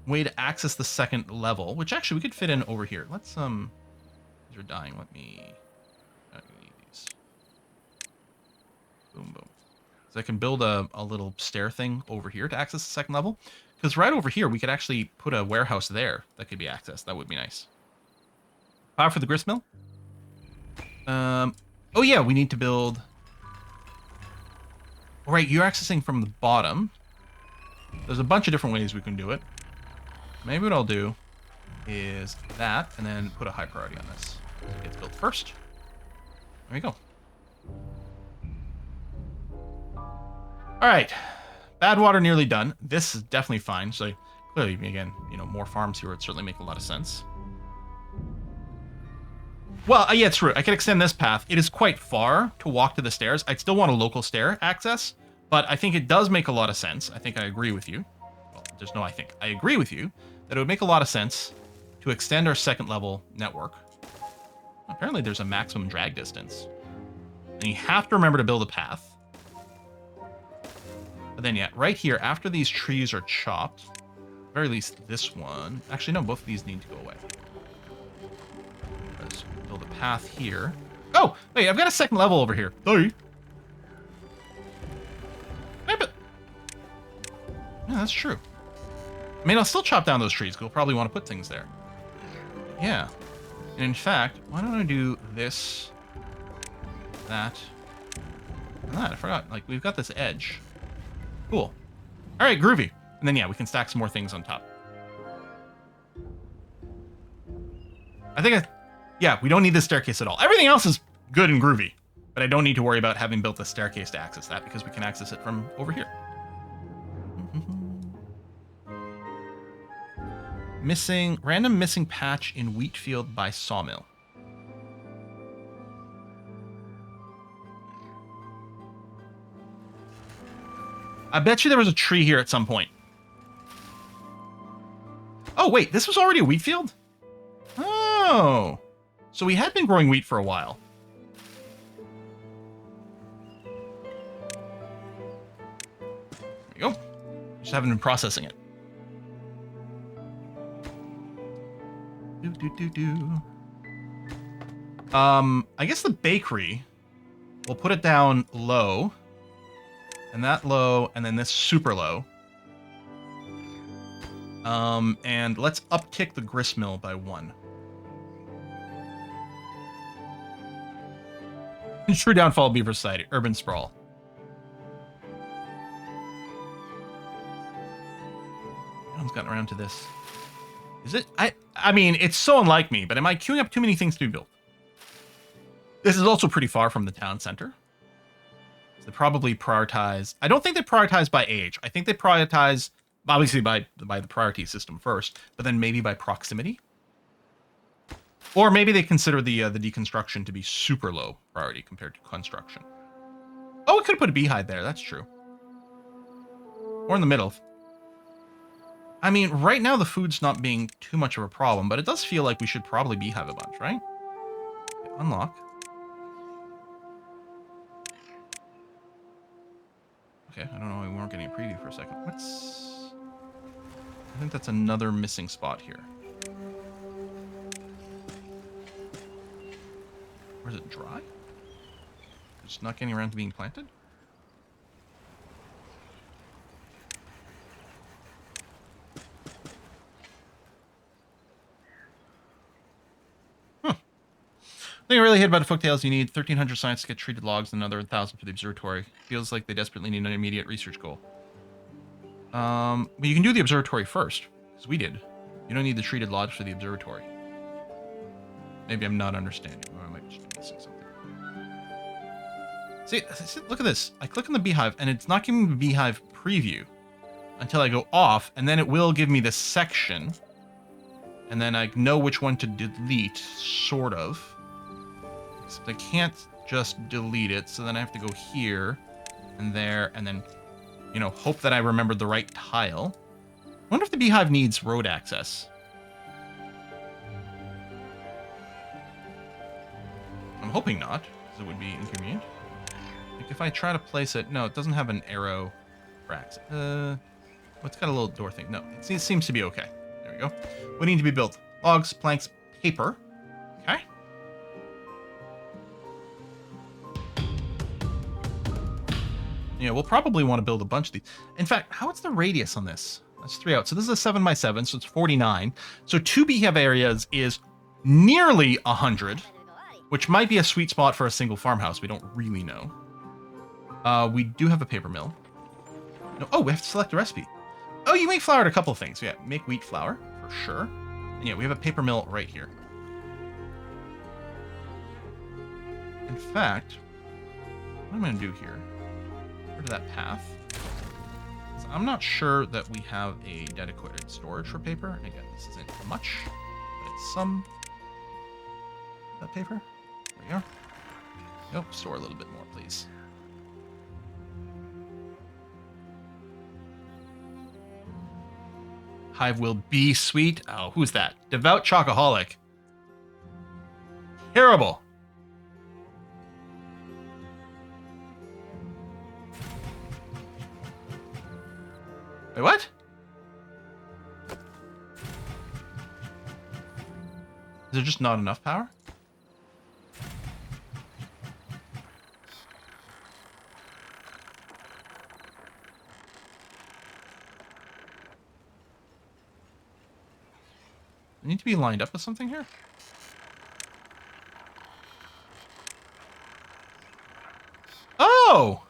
way to access the second level, which actually we could fit in over here. Let's, these are dying. Let me, I need these. Boom, boom. So I can build a little stair thing over here to access the second level. Because right over here, we could actually put a warehouse there that could be accessed. That would be nice. Power for the grist mill. Oh yeah, we need to build... all right, you're accessing from the bottom. There's a bunch of different ways we can do it. Maybe what I'll do is that, and then put a high priority on this. It gets built first. There we go. All right. Badwater nearly done. This is definitely fine. So clearly, again, you know, more farms here would certainly make a lot of sense. Well, yeah, it's true. I can extend this path. It is quite far to walk to the stairs. I'd still want a local stair access, but I think it does make a lot of sense. I think I agree with you. Well, there's no I think. I agree with you that it would make a lot of sense to extend our second level network. Apparently there's a maximum drag distance. And you have to remember to build a path. But then, yeah, right here, after these trees are chopped, at the very least this one. Actually, no, both of these need to go away. Let's build a path here. Oh, wait, I've got a second level over here. Sorry. Yeah, that's true. I mean, I'll still chop down those trees because we'll probably want to put things there. Yeah. And in fact, why don't I do this, that, and that? I forgot. Like, we've got this edge. Cool. All right, groovy. And then, yeah, we can stack some more things on top. I think, yeah, we don't need this staircase at all. Everything else is good and groovy, but I don't need to worry about having built the staircase to access that because we can access it from over here. Random missing patch in wheat field by sawmill. I bet you there was a tree here at some point. Oh, wait, this was already a wheat field? Oh, so we had been growing wheat for a while. There you go. Just haven't been processing it. I guess the bakery, we'll put it down low, and that low, and then this super low. And let's uptick the grist mill by 1. True downfall of Beaver Society, urban sprawl. No one's gotten around to this. Is it? I mean, it's so unlike me, but am I queuing up too many things to be built? This is also pretty far from the town center. So they probably prioritize... I don't think they prioritize by age. I think they prioritize, obviously, by the priority system first, but then maybe by proximity. Or maybe they consider the deconstruction to be super low priority compared to construction. Oh, we could have put a beehive there. That's true. Or in the middle. I mean, right now the food's not being too much of a problem, but it does feel like we should probably beehive a bunch, right? Okay, unlock. Okay, I don't know why we weren't getting a preview for a second. I think that's another missing spot here. Or is it dry? It's not getting around to being planted? The thing I really hate about the folktales, you need 1,300 science to get treated logs and another 1,000 for the observatory. Feels like they desperately need an immediate research goal. But you can do the observatory first, because we did. You don't need the treated logs for the observatory. Maybe I'm not understanding, or I might just be missing something. See, look at this. I click on the beehive, and it's not giving me the beehive preview until I go off, and then it will give me this section, and then I know which one to delete, sort of. Except I can't just delete it, so then I have to go here and there, and then, you know, hope that I remembered the right tile. I wonder if the beehive needs road access. I'm hoping not, because it would be inconvenient. Like if I try to place it, no, it doesn't have an arrow for access. Well, it's got a little door thing. No, it seems to be okay. There we go. What need to be built? Logs, planks, paper. Okay. Yeah, we'll probably want to build a bunch of these. In fact, what's the radius on this? That's 3 out. So this is a 7x7, so it's 49. So 2 beehive areas is nearly 100, which might be a sweet spot for a single farmhouse. We don't really know. We do have a paper mill. No, oh, we have to select a recipe. Oh, you make flour at a couple of things. Yeah, make wheat flour, for sure. And yeah, we have a paper mill right here. In fact, what I'm going to do here, to that path. I'm not sure that we have a dedicated storage for paper. And again, this isn't much, but it's some. that paper? There we are. Nope, store a little bit more, please. Hive will be sweet. Oh, who's that? Devout Chocoholic. Terrible. Wait, what? Is there just not enough power? I need to be lined up with something here? Oh!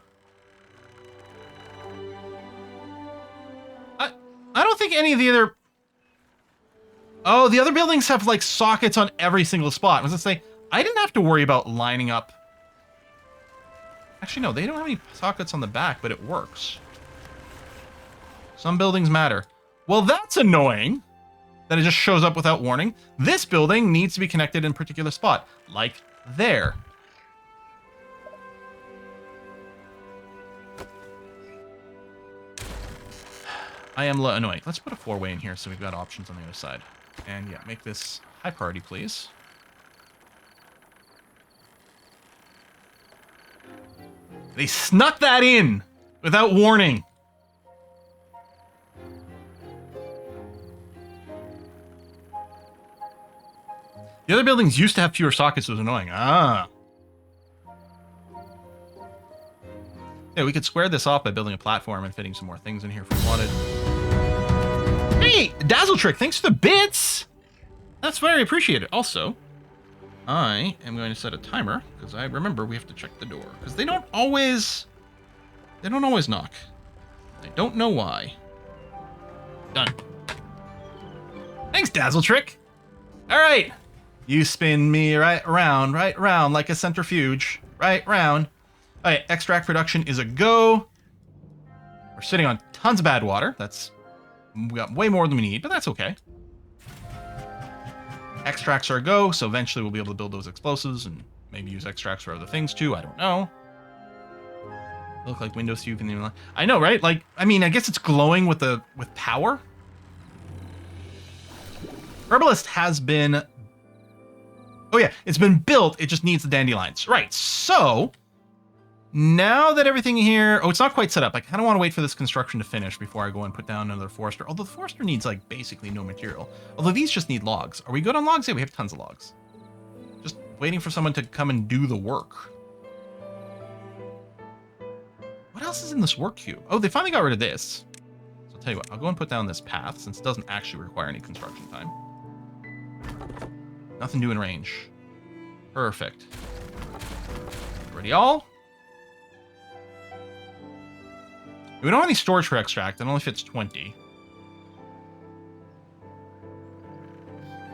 I don't think any of the other... Oh, the other buildings have, like, sockets on every single spot. I was gonna say, I didn't have to worry about lining up... Actually, no, they don't have any sockets on the back, but it works. Some buildings matter. Well, that's annoying. That it just shows up without warning. This building needs to be connected in a particular spot. Like there. I am annoying. Let's put a 4-way in here so we've got options on the other side. And yeah, make this high priority, please. They snuck that in without warning. The other buildings used to have fewer sockets, so it was annoying. Ah. Yeah, we could square this off by building a platform and fitting some more things in here if we wanted. Hey, Dazzle Trick, thanks for the bits! That's very appreciated. Also, I am going to set a timer, because I remember we have to check the door. Because they don't always knock. I don't know why. Done. Thanks, Dazzle Trick! Alright. You spin me right around like a centrifuge. Right round. Alright, extract production is a go. We're sitting on tons of Badwater. We got way more than we need, but that's okay. Extracts are a go, so eventually we'll be able to build those explosives and maybe use extracts for other things too. I don't know. Look like windows you can even... I know, right? Like, I mean, I guess it's glowing with power. Herbalist has been... Oh yeah, it's been built, it just needs the dandelions. Right, so... Now that everything here... Oh, it's not quite set up. I kind of want to wait for this construction to finish before I go and put down another forester. Although the forester needs, like, basically no material. Although these just need logs. Are we good on logs? Yeah, we have tons of logs. Just waiting for someone to come and do the work. What else is in this work queue? Oh, they finally got rid of this. So I'll tell you what, I'll go and put down this path since it doesn't actually require any construction time. Nothing doing range. Perfect. Ready all? We don't have any storage for extract. It only fits 20.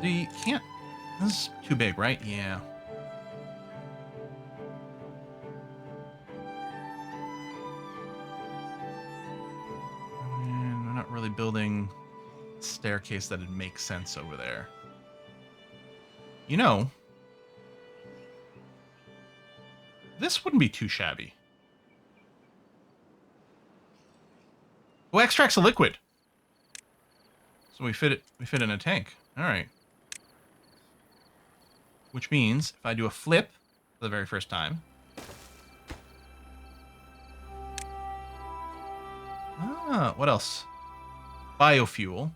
You can't... This is too big, right? Yeah. And we're not really building a staircase that would make sense over there. You know, this wouldn't be too shabby. Oh, extracts a liquid. So we fit in a tank. All right. Which means if I do a flip for the very first time. Ah, what else? Biofuel,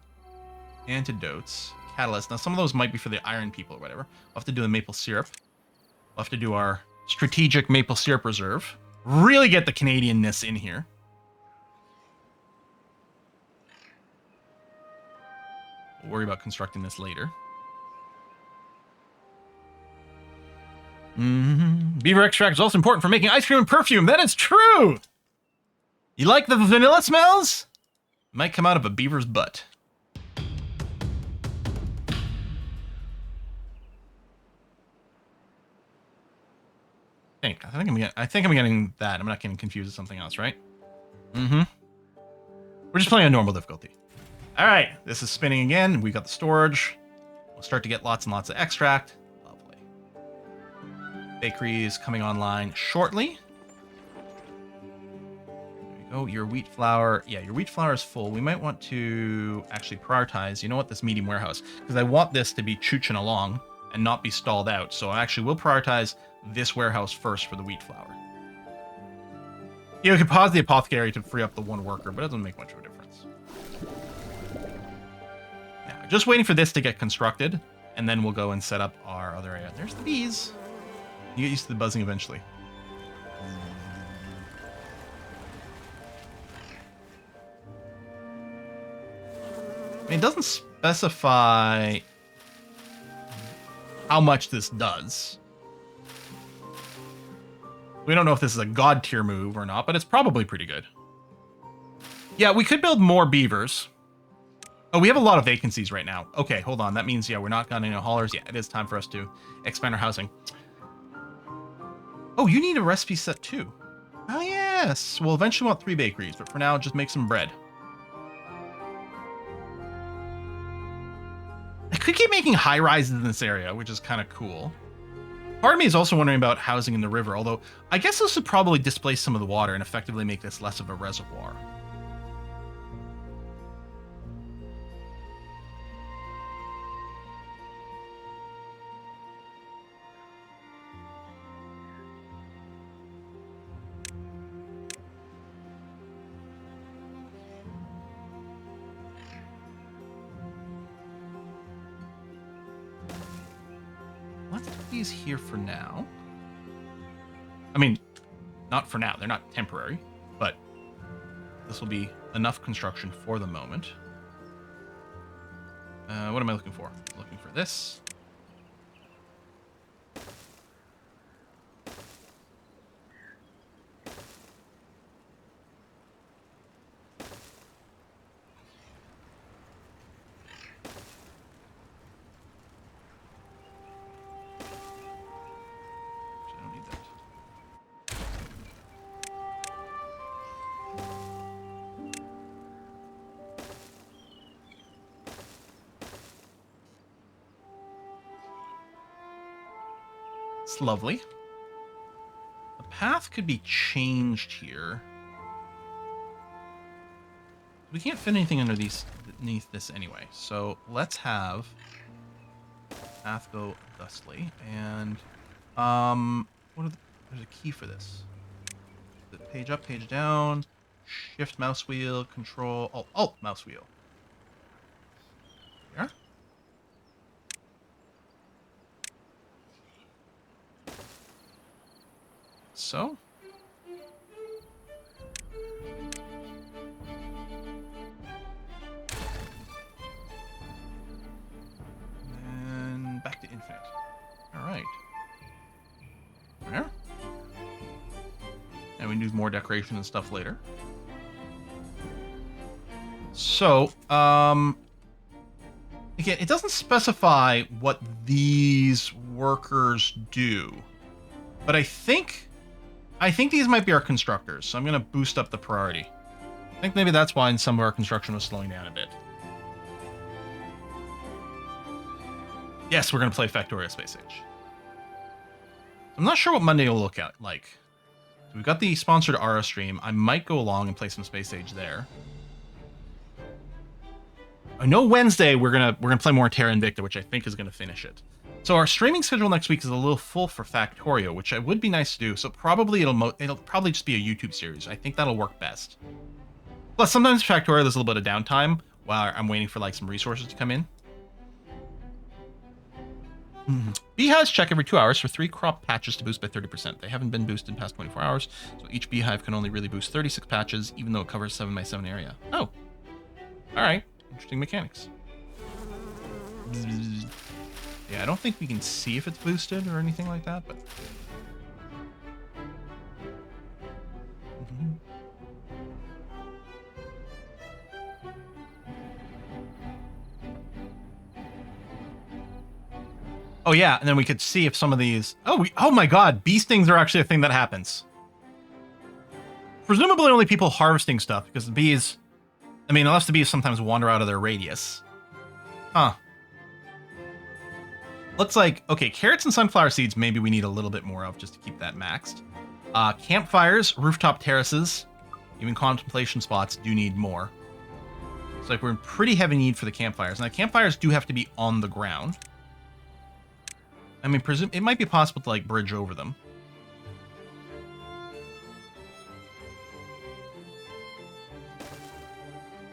antidotes, catalyst. Now some of those might be for the iron people or whatever. We'll have to do the maple syrup. We'll have to do our strategic maple syrup reserve. Really get the Canadianness in here. We'll worry about constructing this later. Beaver extract is also important for making ice cream and perfume. That is true! You like the vanilla smells? It might come out of a beaver's butt. I think I'm getting that. I'm not getting confused with something else, right? We're just playing on normal difficulty. All right, this is spinning again. We got the storage. We'll start to get lots and lots of extract. Lovely. Bakery is coming online shortly. There you go. Your wheat flour. Yeah, your wheat flour is full. We might want to actually prioritize, you know what, this medium warehouse. Because I want this to be chooching along and not be stalled out. So I actually will prioritize this warehouse first for the wheat flour. Yeah, we could pause the apothecary to free up the one worker, but it doesn't make much of a difference. Now, just waiting for this to get constructed, and then we'll go and set up our other area. There's the bees. You get used to the buzzing eventually. I mean, it doesn't specify how much this does. We don't know if this is a god tier move or not, but it's probably pretty good. Yeah, we could build more beavers. Oh, we have a lot of vacancies right now. Okay, hold on. That means, yeah, we're not got any haulers. Yeah, it is time for us to expand our housing. Oh, you need a recipe set too. Oh, yes. We'll eventually want 3 bakeries, but for now, just make some bread. I could keep making high rises in this area, which is kind of cool. Part of me is also wondering about housing in the river, although I guess this would probably displace some of the water and effectively make this less of a reservoir. Let's put these here for now. I mean, not for now. They're not temporary, but this will be enough construction for the moment. What am I looking for? Looking for this. It's lovely. The path could be changed here. We can't fit anything underneath this anyway, so let's have path go thusly. And there's a key for this. Is it page up, page down, shift mouse wheel, control, alt mouse wheel. There. So. And back to infinite. All right. There. And we can do more decoration and stuff later. So, again, it doesn't specify what these workers do, but I think these might be our constructors, so I'm going to boost up the priority. I think maybe that's why some of our construction was slowing down a bit. Yes, we're going to play Factorio Space Age. I'm not sure what Monday will look like. So we've got the sponsored Aura stream. I might go along and play some Space Age there. I know Wednesday we're gonna play more Terra Invicta, which I think is gonna finish it. So our streaming schedule next week is a little full for Factorio, which would be nice to do. So probably it'll probably just be a YouTube series. I think that'll work best. Plus, sometimes Factorio there's a little bit of downtime while I'm waiting for like some resources to come in. Beehives check every 2 hours for 3 crop patches to boost by 30%. They haven't been boosted in past 24 hours, so each beehive can only really boost 36 patches, even though it covers 7x7 area. Oh, all right. Interesting mechanics. Yeah, I don't think we can see if it's boosted or anything like that, but... Oh yeah, and then we could see if some of these... Oh my god, bee stings are actually a thing that happens. Presumably only people harvesting stuff, because the bees... I mean, unless the bees sometimes wander out of their radius. Huh. Looks like, okay, carrots and sunflower seeds maybe we need a little bit more of just to keep that maxed. Campfires, rooftop terraces, even contemplation spots do need more. It's like we're in pretty heavy need for the campfires. Now, campfires do have to be on the ground. I mean, it might be possible to, like, bridge over them.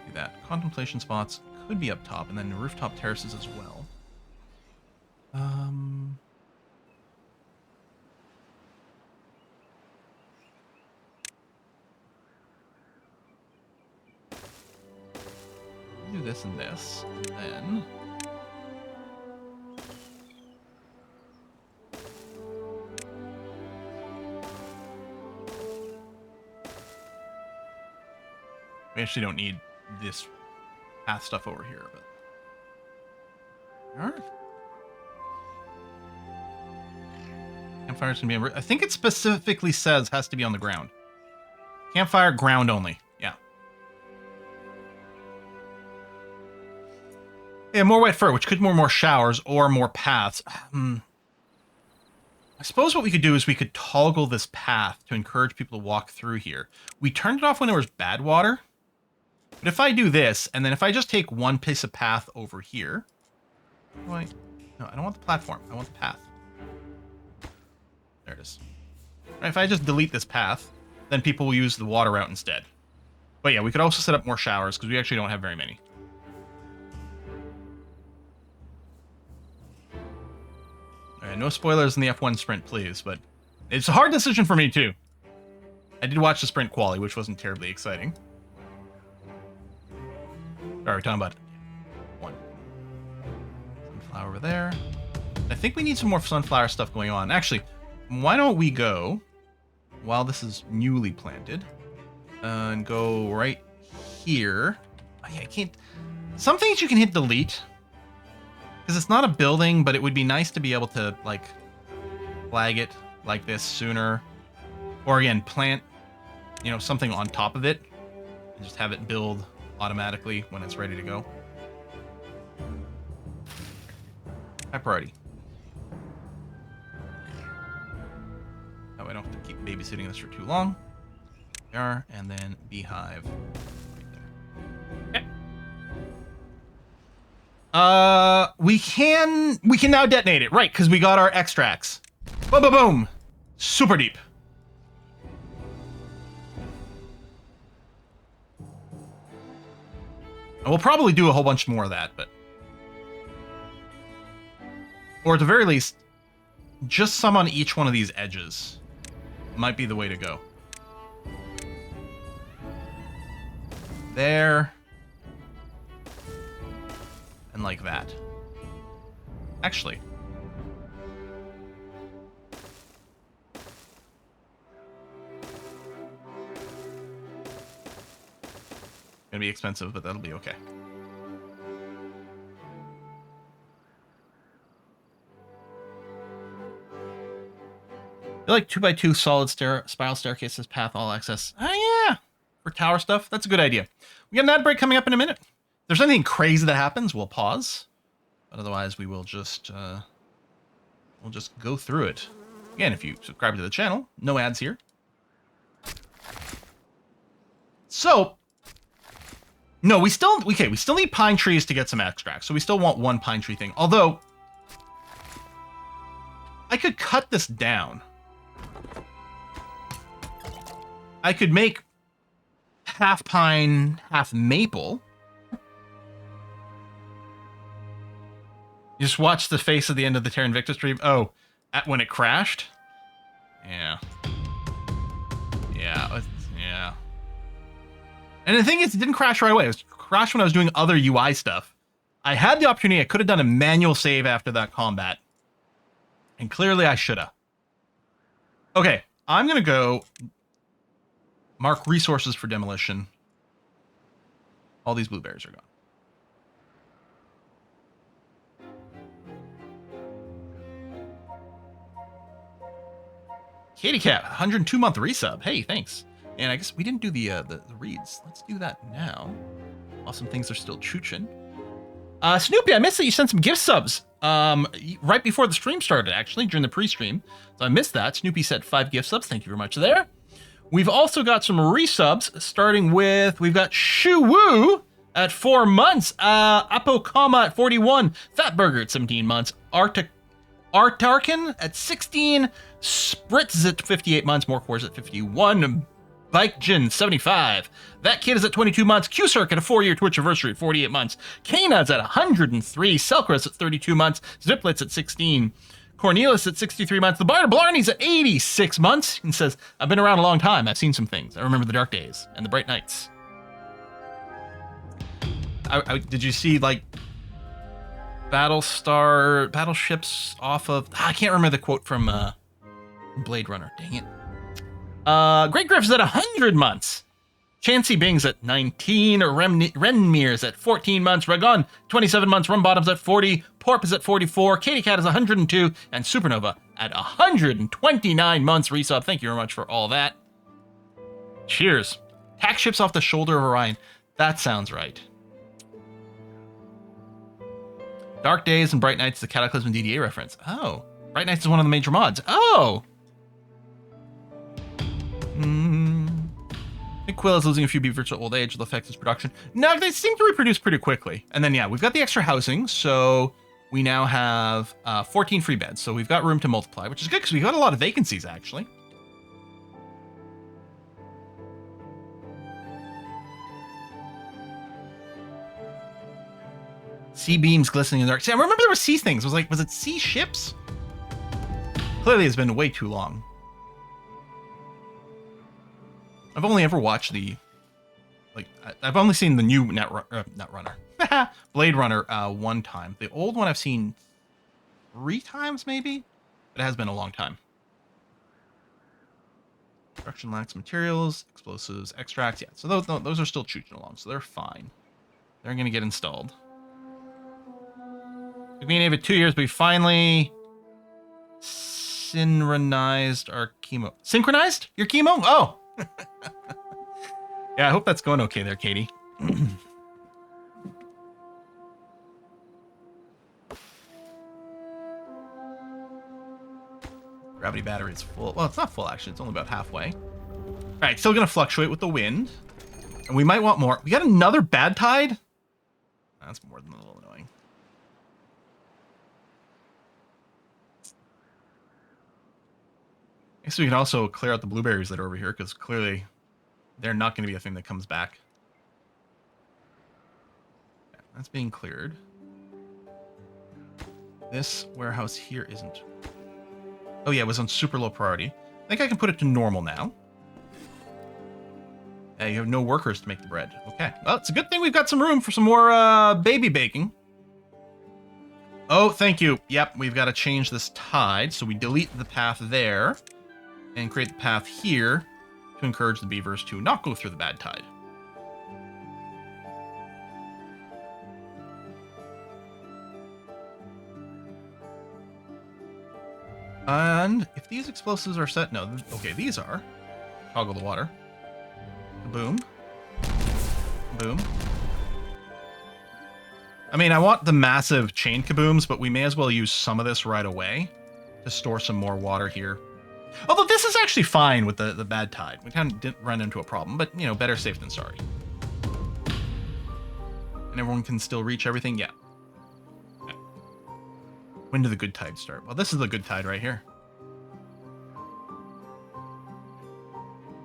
Do that. Contemplation spots could be up top, and then rooftop terraces as well. Do this and this, and then we actually don't need this path stuff over here, but all right. Campfire's gonna be. I think it specifically says has to be on the ground. Campfire ground only. Yeah. Yeah, more wet fur, which could mean more showers or more paths. I suppose what we could do is we could toggle this path to encourage people to walk through here. We turned it off when there was Badwater. But if I do this, and then if I just take one piece of path over here... No, I don't want the platform. I want the path. There it is. Right, if I just delete this path, then people will use the water route instead. But yeah, we could also set up more showers, because we actually don't have very many. Alright, no spoilers in the F1 sprint, please, but it's a hard decision for me, too. I did watch the sprint quali, which wasn't terribly exciting. Sorry, we're talking about one. Sunflower over there. I think we need some more sunflower stuff going on. Actually, why don't we go, while this is newly planted, and go right here. Oh, yeah, I can't... Some things you can hit delete. Because it's not a building, but it would be nice to be able to, like, flag it like this sooner. Or, again, plant, you know, something on top of it. And just have it build automatically when it's ready to go. High priority. That way I don't have to keep babysitting this for too long. There we are, and then beehive right there. Okay. We can now detonate it, right? Because we got our extracts. Boom, boom, boom. Super deep. And we'll probably do a whole bunch more of that, but... Or at the very least, just some on each one of these edges might be the way to go. There. And like that. Actually. Gonna be expensive, but that'll be okay. I like 2x2 solid spiral staircases, path, all access. Oh yeah, for tower stuff, that's a good idea. We got an ad break coming up in a minute. If there's anything crazy that happens, we'll pause. But otherwise, we will just we'll just go through it. Again, if you subscribe to the channel, no ads here. So. No, we still need pine trees to get some extracts, so we still want one pine tree thing. Although, I could cut this down. I could make half pine, half maple. You just watch the face at the end of the Terra Invicta stream. Oh, when it crashed? Yeah. Yeah. Yeah. And the thing is, it didn't crash right away. It was crashed when I was doing other UI stuff. I had the opportunity. I could have done a manual save after that combat. And clearly I should have. Okay, I'm going to go mark resources for demolition. All these blueberries are gone. Katie Cat, 102-month resub. Hey, thanks. And I guess we didn't do the reads. Let's do that now. While some things are still chooching. Snoopy, I missed that you sent some gift subs. Right before the stream started, actually, during the pre-stream. So I missed that. Snoopy sent 5 gift subs. Thank you very much there. We've also got some resubs, starting with, we've got Shuwu at 4 months, Apokama at 41, Fatburger at 17 months, Artarkin at 16, Spritz at 58 months, Morkors at 51, Bikejin 75, That Kid is at 22 months, Q-Circ at a 4-year Twitch anniversary at 48 months, Knuds at 103, Selkras at 32 months, Ziplets at 16, Cornelius at 63 months. The Bard of Blarney's at 86 months and says, I've been around a long time. I've seen some things. I remember the dark days and the bright nights. Did you see, like, battleships off of... I can't remember the quote from Blade Runner. Dang it. Great Griff's at 100 months. Chansey Bing's at 19, Renmir's at 14 months, Ragon 27 months, Rumbottom's at 40, Porp is at 44, Katie Cat is 102, and Supernova at 129 months resub. Thank you very much for all that. Cheers. Tack ships off the shoulder of Orion. That sounds right. Dark Days and Bright Nights, the Cataclysm DDA reference. Oh. Bright Nights is one of the major mods. Oh! I think Quill is losing a few beavers to old age. Will affect his production. No, they seem to reproduce pretty quickly. And then, yeah, we've got the extra housing, so we now have 14 free beds. So we've got room to multiply, which is good because we've got a lot of vacancies, actually. Sea beams glistening in the dark. See, I remember there were sea things. Was it sea ships? Clearly, it's been way too long. I've only ever watched I've only seen the new Blade Runner one time. The old one I've seen 3 times, maybe? But it has been a long time. Construction lacks materials, explosives, extracts. Yeah, so those are still chuching along, so they're fine. They're going to get installed. Took me and Ava 2 years, but we finally synchronized our chemo. Synchronized your chemo? Oh! Yeah, I hope that's going okay there, Katie. Gravity battery is full. Well, it's not full, actually. It's only about halfway. All right, still going to fluctuate with the wind. And we might want more. We got another bad tide? That's more than a little annoying. I guess we can also clear out the blueberries that are over here, because clearly they're not going to be a thing that comes back. Yeah, that's being cleared. This warehouse here isn't. Oh yeah, it was on super low priority. I think I can put it to normal now. Yeah, you have no workers to make the bread. Okay, well, it's a good thing we've got some room for some more baby baking. Oh, thank you. Yep, we've got to change this tide, so we delete the path there and create the path here to encourage the beavers to not go through the bad tide. And if these explosives are set, no, okay, these are. Toggle the water. Boom. Boom. I mean, I want the massive chain kabooms, but we may as well use some of this right away to store some more water here. Although this is actually fine with the bad tide. We kind of didn't run into a problem, but, you know, better safe than sorry. And everyone can still reach everything? Yeah. Okay. When do the good tides start? Well, this is the good tide right here.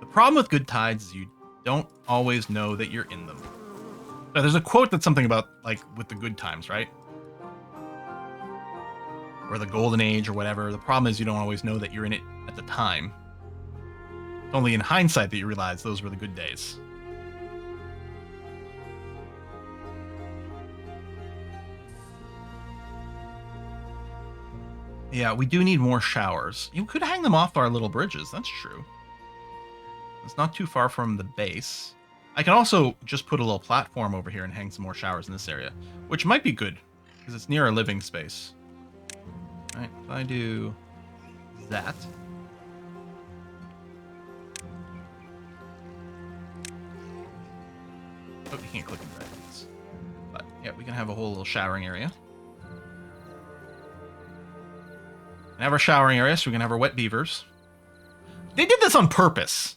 The problem with good tides is you don't always know that you're in them. Now, there's a quote that's something about, like, with the good times, right? Or the golden age or whatever. The problem is you don't always know that you're in it at the time. It's only in hindsight that you realize those were the good days. Yeah, we do need more showers. You could hang them off our little bridges. That's true. It's not too far from the base. I can also just put a little platform over here and hang some more showers in this area, which might be good because it's near our living space. All right, if I do that. Oh, you can't click and drag these. But Yeah, we can have a whole little showering area. We can have our showering area, so we can have our wet beavers. They did this on purpose.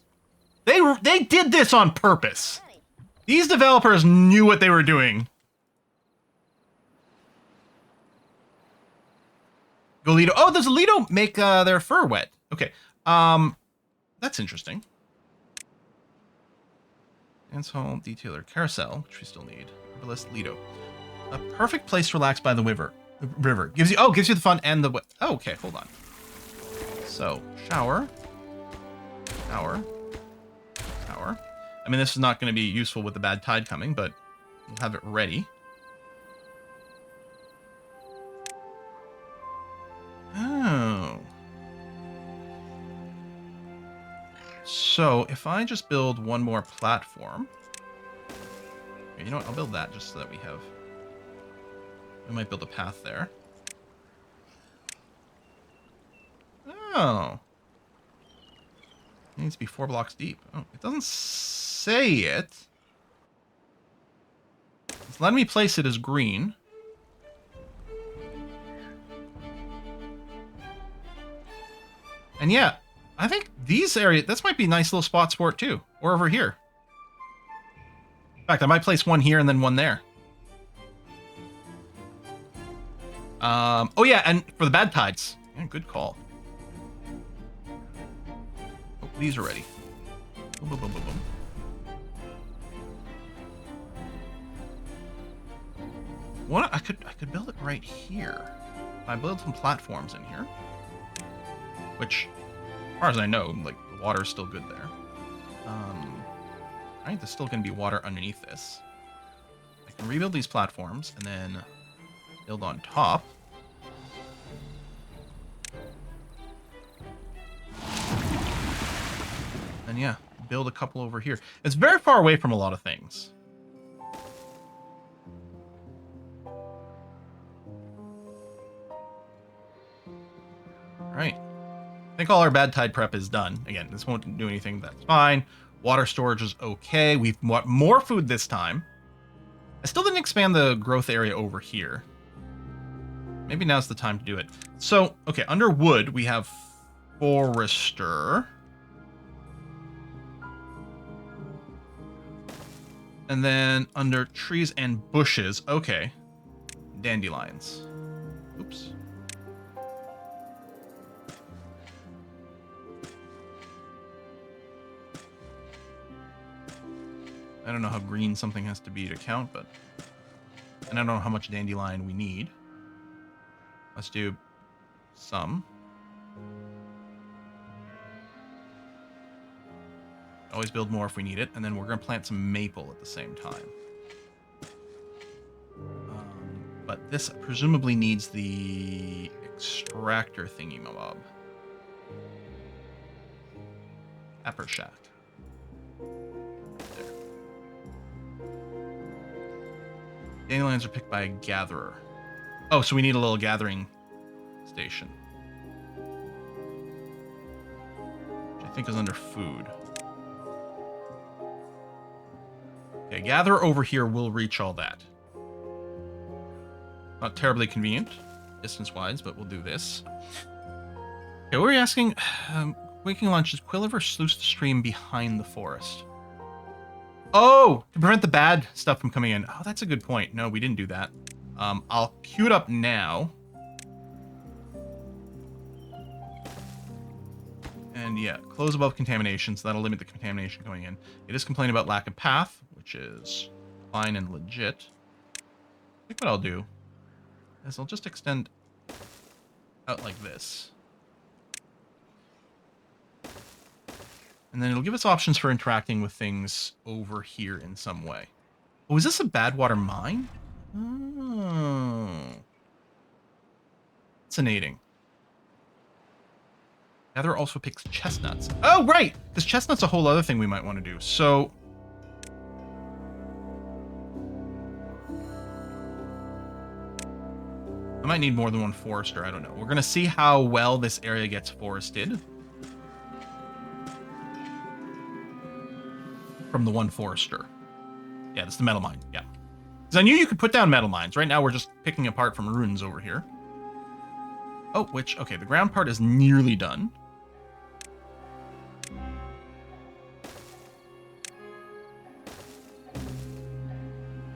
They did this on purpose. These developers knew what they were doing. Go Lido. Oh, does Lido make their fur wet? Okay. That's interesting. Ansel, detailer, carousel, which we still need. Herbalist, Lido. A perfect place to relax by the river. Gives you the fun and the oh, okay, hold on. So, shower. Shower. Shower. I mean, this is not going to be useful with the bad tide coming, but we'll have it ready. Oh. So, if I just build one more platform... Okay, you know what? I'll build that just so that we have... We might build a path there. Oh. It needs to be 4 blocks deep. Oh, it doesn't say it. It's letting me place it as green. And yeah, I think these areas, this might be nice little spots for it too. Or over here. In fact, I might place one here and then one there. Oh yeah, and for the bad tides. Yeah, good call. Oh, these are ready. Boom, boom, boom, boom, boom. What I could build it right here. I build some platforms in here. Which, as far as I know, like, the water's still good there. I think there's still going to be water underneath this. I can rebuild these platforms, and then build on top. And yeah, build a couple over here. It's very far away from a lot of things. Alright. I think all our bad tide prep is done. Again, this won't do anything, that's fine. Water storage is okay. We've got more food this time. I still didn't expand the growth area over here. Maybe now's the time to do it. So, okay, under wood, we have forester. And then under trees and bushes, okay, dandelions. Oops. I don't know how green something has to be to count, but... And I don't know how much dandelion we need. Let's do some. Always build more if we need it, and then we're going to plant some maple at the same time. But this presumably needs the extractor thingy-mabob. Pepper shack. There. Dandelions are picked by a gatherer. Oh, so we need a little gathering station. Which I think is under food. Okay, gather over here will reach all that. Not terribly convenient, distance-wise, but we'll do this. Okay, what were you asking? Waking lunch, does Quill ever sluice the stream behind the forest? Oh, to prevent the bad stuff from coming in. Oh, that's a good point. No, we didn't do that. I'll queue it up now. And yeah, close above contamination, so that'll limit the contamination going in. It is complaining about lack of path, which is fine and legit. I think what I'll do is I'll just extend out like this. And then it'll give us options for interacting with things over here in some way. Oh, is this a Badwater mine? Oh. Fascinating. Gather also picks chestnuts. Oh, right! Because chestnut's a whole other thing we might want to do. So... I might need more than one forester, I don't know. We're going to see how well this area gets forested. From the one forester. Yeah, that's the metal mine, yeah. Because I knew you could put down metal mines. Right now we're just picking apart from ruins over here. Oh, okay, the ground part is nearly done.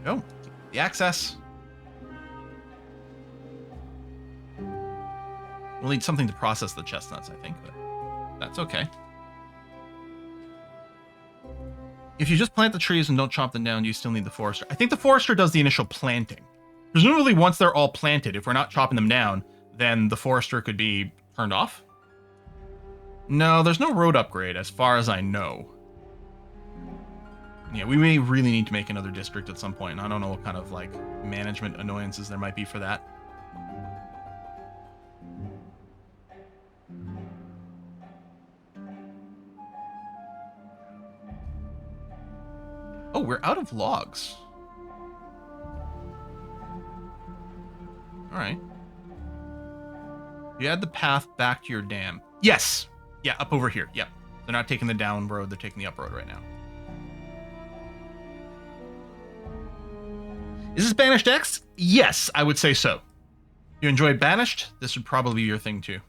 Oh, the access. We'll need something to process the chestnuts, I think, but that's okay. If you just plant the trees and don't chop them down, do you still need the forester? I think the forester does the initial planting. Presumably, once they're all planted, if we're not chopping them down, then the forester could be turned off. No, there's no road upgrade, as far as I know. Yeah, we may really need to make another district at some point. I don't know what kind of, like, management annoyances there might be for that. Oh, we're out of logs. All right. You add the path back to your dam. Yes. Yeah, up over here. Yep. They're not taking the down road. They're taking the up road right now. Is this Banished X? Yes, I would say so. You enjoyed Banished? This would probably be your thing too.